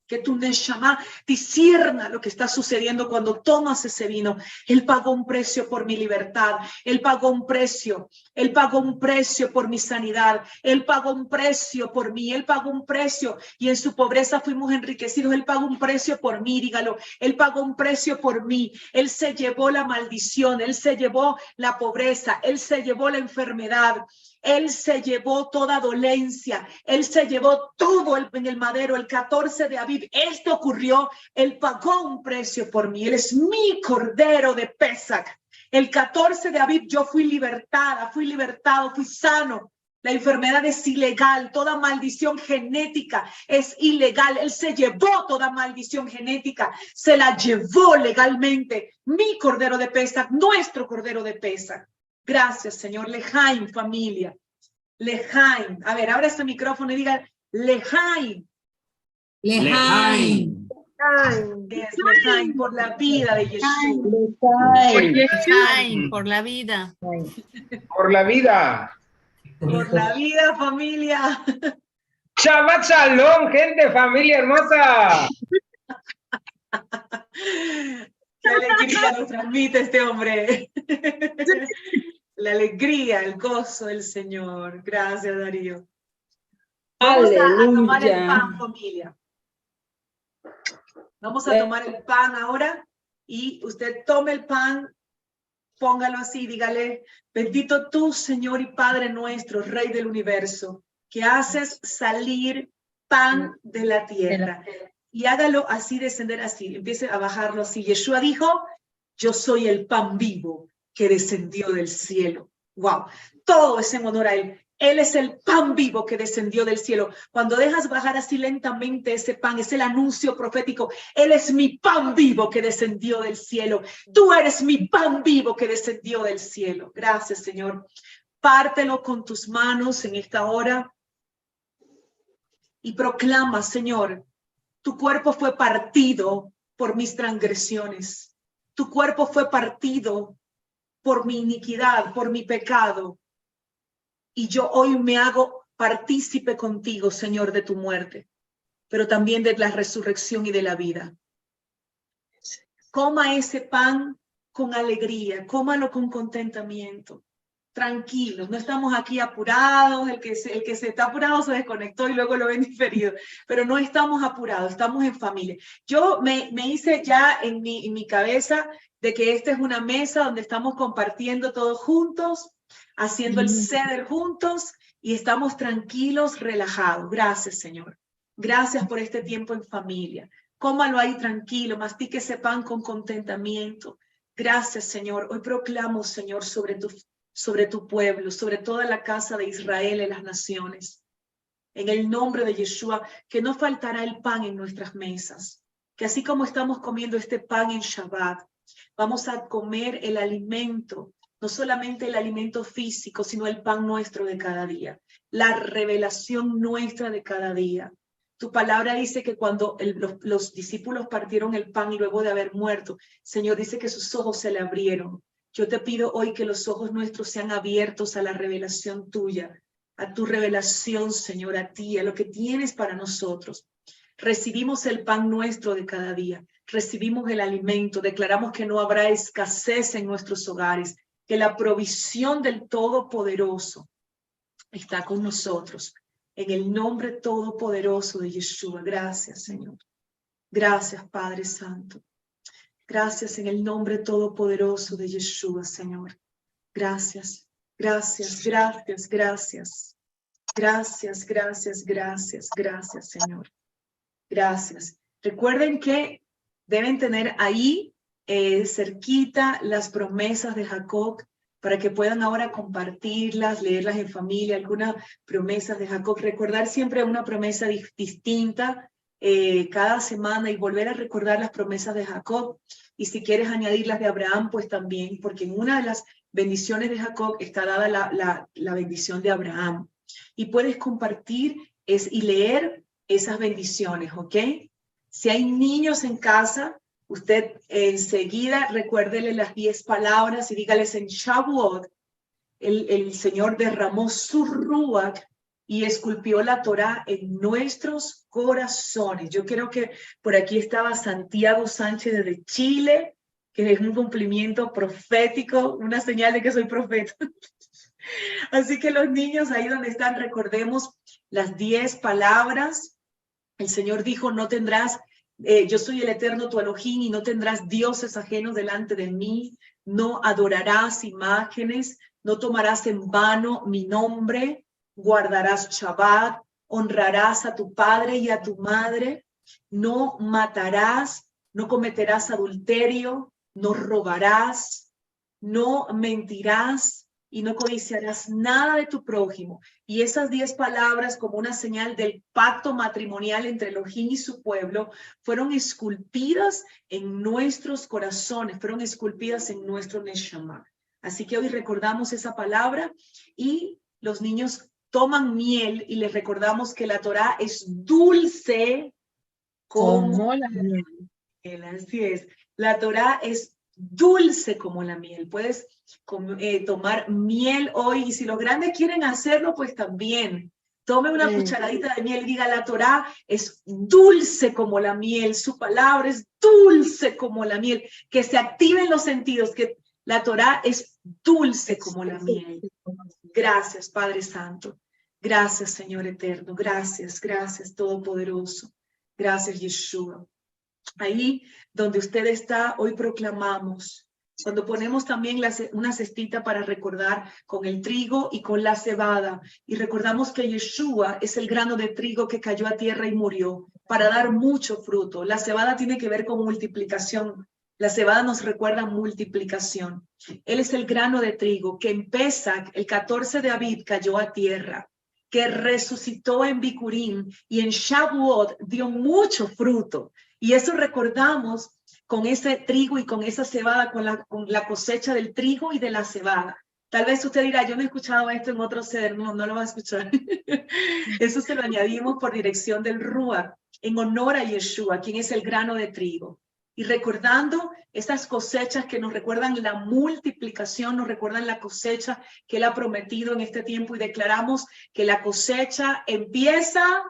Que tu neshama discierna lo que está sucediendo cuando tomas ese vino. Él pagó un precio por mi libertad. Él pagó un precio. Él pagó un precio por mi sanidad. Él pagó un precio por mí. Él pagó un precio y en su pobreza fuimos enriquecidos. Él pagó un precio por mí, dígalo. Él pagó un precio por mí. Él se llevó la maldición. Él se llevó la pobreza. Él se llevó la enfermedad. Él se llevó toda dolencia, Él se llevó todo en el madero, el 14 de Aviv. Esto ocurrió, Él pagó un precio por mí, Él es mi Cordero de Pesach. El 14 de Aviv yo fui libertada, fui libertado, fui sano. La enfermedad es ilegal, toda maldición genética es ilegal. Él se llevó toda maldición genética, se la llevó legalmente. Mi Cordero de Pesach, nuestro Cordero de Pesach. Gracias, Señor. Lejaim, familia. Lejaim. A ver, abra este micrófono y diga Lejaim. Lejaim. Lejaim por la vida de Yeshua. Lejaim por la vida. Por la vida. Por la vida, familia. Shabbat Shalom, gente, familia hermosa. Qué alegría nos transmite este hombre. la alegría, el gozo del Señor. Gracias, Darío. Vamos a tomar el pan, familia. Vamos a tomar el pan ahora y usted tome el pan, póngalo así, dígale, bendito tú, Señor y Padre nuestro, Rey del universo, que haces salir pan de la tierra. Y hágalo así, descender así, empiece a bajarlo así. Yeshua dijo, yo soy el pan vivo que descendió del cielo. Wow, todo es en honor a él. Él es el pan vivo que descendió del cielo. Cuando dejas bajar así lentamente ese pan, es el anuncio profético. Él es mi pan vivo que descendió del cielo. Tú eres mi pan vivo que descendió del cielo. Gracias, Señor. Pártelo con tus manos en esta hora y proclama, Señor, tu cuerpo fue partido por mis transgresiones. Tu cuerpo fue partido por mi iniquidad, por mi pecado. Y yo hoy me hago partícipe contigo, Señor, de tu muerte, pero también de la resurrección y de la vida. Coma ese pan con alegría, cómalo con contentamiento, tranquilos, no estamos aquí apurados, el que se está apurado se desconectó y luego lo ven diferido, pero no estamos apurados, estamos en familia. Yo me hice ya en mi cabeza de que esta es una mesa donde estamos compartiendo todos juntos, haciendo el ceder juntos y estamos tranquilos, relajados. Gracias, Señor. Gracias por este tiempo en familia. Cómalo ahí tranquilo, mastique ese pan con contentamiento. Gracias, Señor. Hoy proclamo, Señor, sobre tu pueblo, sobre toda la casa de Israel y las naciones. En el nombre de Yeshua, que no faltará el pan en nuestras mesas. Que así como estamos comiendo este pan en Shabbat, vamos a comer el alimento, no solamente el alimento físico, sino el pan nuestro de cada día, la revelación nuestra de cada día. Tu palabra dice que cuando los discípulos partieron el pan y luego de haber muerto, Señor, dice que sus ojos se le abrieron. Yo te pido hoy que los ojos nuestros sean abiertos a la revelación tuya, a tu revelación, Señor, a ti, a lo que tienes para nosotros. Recibimos el pan nuestro de cada día, recibimos el alimento, declaramos que no habrá escasez en nuestros hogares, que la provisión del Todopoderoso está con nosotros. En el nombre todopoderoso de Yeshua. Gracias, Señor. Gracias, Padre Santo. Gracias en el nombre todopoderoso de Yeshua, Señor. Gracias, gracias, gracias, gracias. Gracias, gracias, gracias, gracias, Señor. Gracias. Recuerden que deben tener ahí cerquita las promesas de Jacob para que puedan ahora compartirlas, leerlas en familia, algunas promesas de Jacob. Recordar siempre una promesa distinta cada semana y volver a recordar las promesas de Jacob. Y si quieres añadir las de Abraham, pues también, porque en una de las bendiciones de Jacob está dada la bendición de Abraham. Y puedes compartir y leer esas bendiciones, ¿ok? Si hay niños en casa, usted enseguida recuérdele las 10 palabras y dígales en Shavuot, el Señor derramó su Ruach y esculpió la Torá en nuestros corazones. Yo creo que por aquí estaba Santiago Sánchez desde Chile, que es un cumplimiento profético, una señal de que soy profeta. Así que los niños ahí donde están, recordemos las 10 palabras. El Señor dijo, no tendrás, yo soy el eterno tu Elohim y no tendrás dioses ajenos delante de mí, no adorarás imágenes, no tomarás en vano mi nombre, guardarás Shabbat, honrarás a tu padre y a tu madre, no matarás, no cometerás adulterio, no robarás, no mentirás, y no codiciarás nada de tu prójimo. Y esas 10 palabras, como una señal del pacto matrimonial entre Elohim y su pueblo, fueron esculpidas en nuestros corazones, fueron esculpidas en nuestro Neshama. Así que hoy recordamos esa palabra y los niños toman miel y les recordamos que la Torá es dulce como la miel. Así es. La Torá es dulce como la miel. Puedes tomar miel hoy y si los grandes quieren hacerlo, pues también. Tome una cucharadita de miel y diga, la Torá es dulce como la miel, su palabra es dulce como la miel. Que se activen los sentidos, que La Torá es dulce como la miel. Gracias, Padre Santo. Gracias, Señor Eterno. Gracias, gracias, Todopoderoso. Gracias, Yeshua. Ahí donde usted está, hoy proclamamos. Cuando ponemos también una cestita para recordar con el trigo y con la cebada, y recordamos que Yeshua es el grano de trigo que cayó a tierra y murió para dar mucho fruto. La cebada tiene que ver con multiplicación. La cebada nos recuerda multiplicación. Él es el grano de trigo que en Pesach, el 14 de Aviv, cayó a tierra, que resucitó en Bikurim y en Shavuot dio mucho fruto. Y eso recordamos con ese trigo y con esa cebada, con la cosecha del trigo y de la cebada. Tal vez usted dirá, yo no he escuchado esto en otro ser. No, no lo va a escuchar. Eso se lo añadimos por dirección del Ruach, en honor a Yeshua, quien es el grano de trigo. Y recordando esas cosechas que nos recuerdan la multiplicación, nos recuerdan la cosecha que Él ha prometido en este tiempo, y declaramos que la cosecha empieza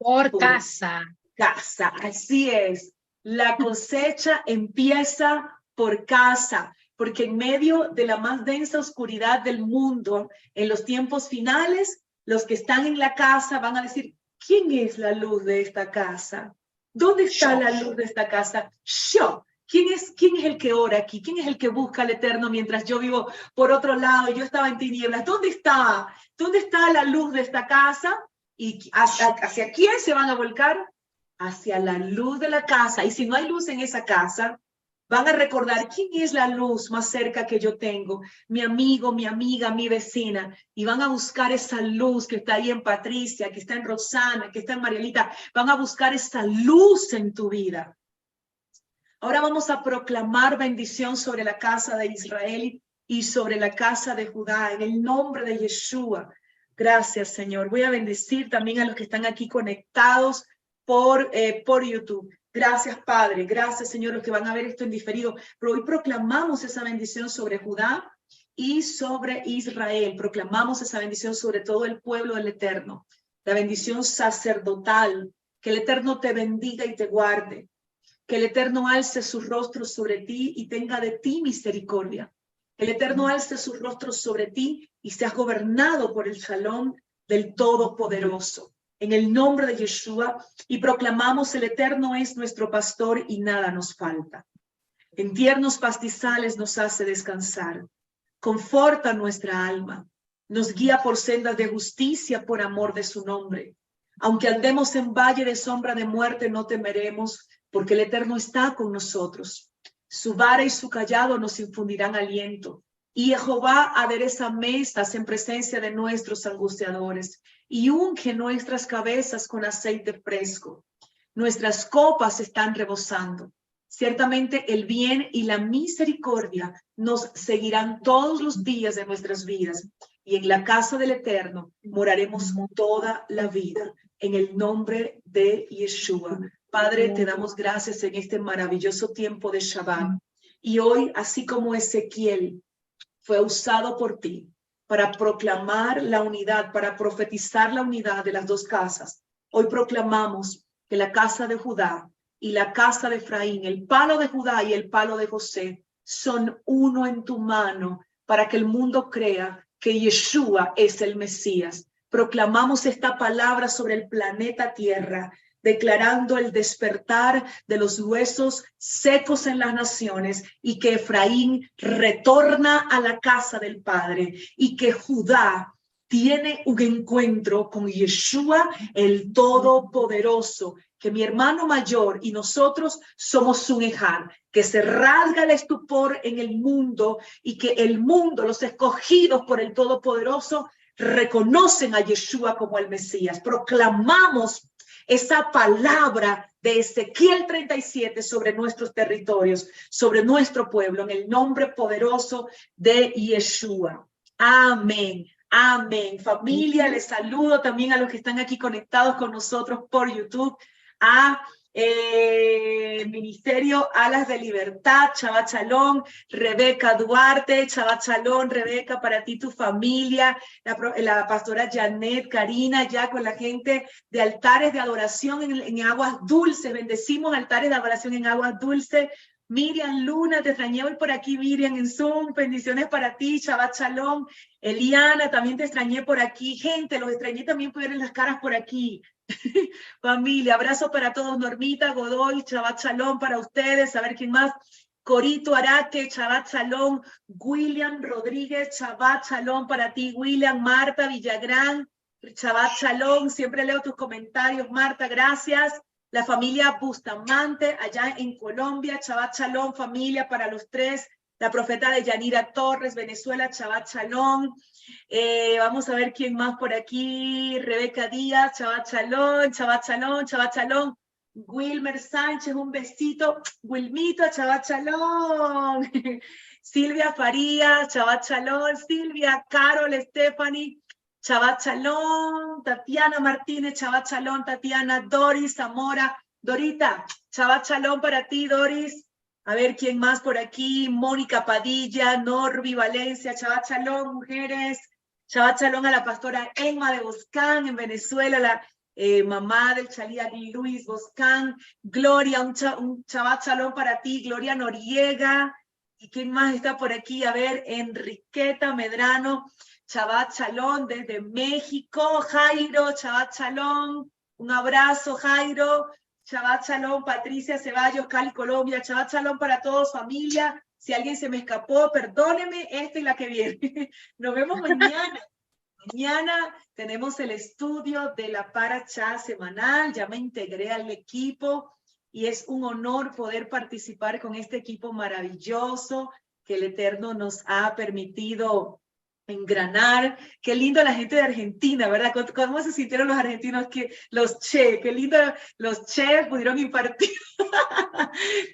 Por casa. Casa, así es. La cosecha empieza por casa, porque en medio de la más densa oscuridad del mundo, en los tiempos finales, los que están en la casa van a decir, ¿quién es la luz de esta casa? ¿Dónde está la luz de esta casa? Yo. ¿Quién es el que ora aquí? ¿Quién es el que busca al Eterno mientras yo vivo por otro lado y yo estaba en tinieblas? ¿Dónde está? ¿Dónde está la luz de esta casa? ¿Y hacia quién se van a volcar? Hacia la luz de la casa. Y si no hay luz en esa casa, van a recordar quién es la luz más cerca que yo tengo, mi amigo, mi amiga, mi vecina, y van a buscar esa luz que está ahí en Patricia, que está en Rosana, que está en Marielita. Van a buscar esa luz en tu vida. Ahora vamos a proclamar bendición sobre la casa de Israel y sobre la casa de Judá, en el nombre de Yeshua. Gracias, Señor. Voy a bendecir también a los que están aquí conectados por YouTube. Gracias, Padre. Gracias, Señor, los que van a ver esto en diferido. Pero hoy proclamamos esa bendición sobre Judá y sobre Israel. Proclamamos esa bendición sobre todo el pueblo del Eterno. La bendición sacerdotal. Que el Eterno te bendiga y te guarde. Que el Eterno alce su rostro sobre ti y tenga de ti misericordia. Que el Eterno alce su rostro sobre ti y seas gobernado por el Shalom del Todopoderoso. En el nombre de Yeshua, y proclamamos: el Eterno es nuestro pastor y nada nos falta. En tiernos pastizales nos hace descansar. Conforta nuestra alma. Nos guía por sendas de justicia por amor de su nombre. Aunque andemos en valle de sombra de muerte, no temeremos, porque el Eterno está con nosotros. Su vara y su cayado nos infundirán aliento. Y Jehová adereza mesas en presencia de nuestros angustiadores, y unge nuestras cabezas con aceite fresco. Nuestras copas están rebosando. Ciertamente el bien y la misericordia nos seguirán todos los días de nuestras vidas, y en la casa del Eterno moraremos toda la vida. En el nombre de Yeshua. Padre, te damos gracias en este maravilloso tiempo de Shabbat. Y hoy, así como Ezequiel fue usado por ti para proclamar la unidad, para profetizar la unidad de las dos casas, hoy proclamamos que la casa de Judá y la casa de Efraín, el palo de Judá y el palo de José, son uno en tu mano para que el mundo crea que Yeshua es el Mesías. Proclamamos esta palabra sobre el planeta Tierra, declarando el despertar de los huesos secos en las naciones, y que Efraín retorna a la casa del Padre, y que Judá tiene un encuentro con Yeshua, el Todopoderoso, que mi hermano mayor y nosotros somos un ejad, que se rasga el estupor en el mundo, y que el mundo, los escogidos por el Todopoderoso, reconocen a Yeshua como el Mesías. Proclamamos esa palabra de Ezequiel 37 sobre nuestros territorios, sobre nuestro pueblo, en el nombre poderoso de Yeshua. Amén. Amén. Familia, les saludo también a los que están aquí conectados con nosotros por YouTube, a Ministerio Alas de Libertad, Shabbat Shalom, Rebeca Duarte, Shabbat Shalom, Rebeca, para ti, tu familia, la pastora Janet, Karina, ya con la gente de altares de adoración en Aguas Dulces. Bendecimos altares de adoración en Aguas Dulces. Miriam Luna, te extrañé hoy por aquí, Miriam, en Zoom. Bendiciones para ti, Shabbat Shalom. Eliana, también te extrañé por aquí. Gente, los extrañé también por ver las caras por aquí. Familia, abrazo para todos. Normita Godoy, Shabbat Shalom para ustedes. A ver quién más. Corito Araque, Shabbat Shalom. William Rodríguez, Shabbat Shalom para ti. William, Marta Villagrán, Shabbat Shalom. Siempre leo tus comentarios, Marta, gracias. La familia Bustamante, allá en Colombia, Shabbat Shalom, familia, para los tres. La profeta de Yanira Torres, Venezuela, Shabbat Shalom. Vamos a ver quién más por aquí. Rebeca Díaz, Shabbat Shalom, Shabbat Shalom, Shabbat Shalom. Wilmer Sánchez, un besito. Wilmito, Shabbat Shalom. Silvia Farías, Shabbat Shalom. Silvia, Carol, Stephanie, Shabbat Shalom. Tatiana Martínez, Shabbat Shalom. Tatiana, Doris Zamora. Dorita, Shabbat Shalom para ti, Doris. A ver, ¿quién más por aquí? Mónica Padilla, Norby Valencia, Shabbat Shalom, mujeres. Shabbat Shalom a la pastora Emma de Boscán, en Venezuela, la mamá del Chalía Luis Boscán. Gloria, un Shabbat Shalom para ti, Gloria Noriega. ¿Y quién más está por aquí? A ver, Enriqueta Medrano, Shabbat Shalom desde México. Jairo, Shabbat Shalom. Un abrazo, Jairo. Shabbat Shalom, Patricia Ceballos, Cali, Colombia. Shabbat Shalom para todos, familia. Si alguien se me escapó, perdóneme, esta y la que viene. Nos vemos mañana. Mañana tenemos el estudio de la Parashá semanal. Ya me integré al equipo y es un honor poder participar con este equipo maravilloso que el Eterno nos ha permitido engranar. Qué lindo la gente de Argentina, ¿verdad? ¿Cómo se sintieron los argentinos? Los che, qué lindo los che pudieron impartir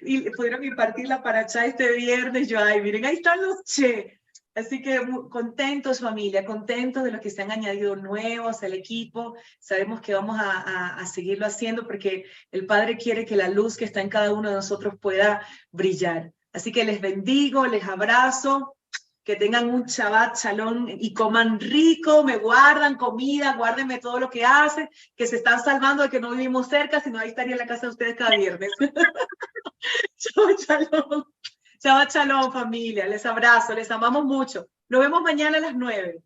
y pudieron impartir la parashá este viernes. Yo, ay, miren, ahí están los che. Así que contentos, familia, contentos de los que se han añadido nuevos al equipo. Sabemos que vamos a seguirlo haciendo porque el Padre quiere que la luz que está en cada uno de nosotros pueda brillar. Así que les bendigo, les abrazo. Que tengan un Shabbat Shalom y coman rico, me guardan comida, guárdenme todo lo que hacen, que se están salvando de que no vivimos cerca, sino ahí estaría en la casa de ustedes cada viernes. Shabbat Shalom. Shabbat Shalom, familia. Les abrazo, les amamos mucho. Nos vemos mañana a las 9.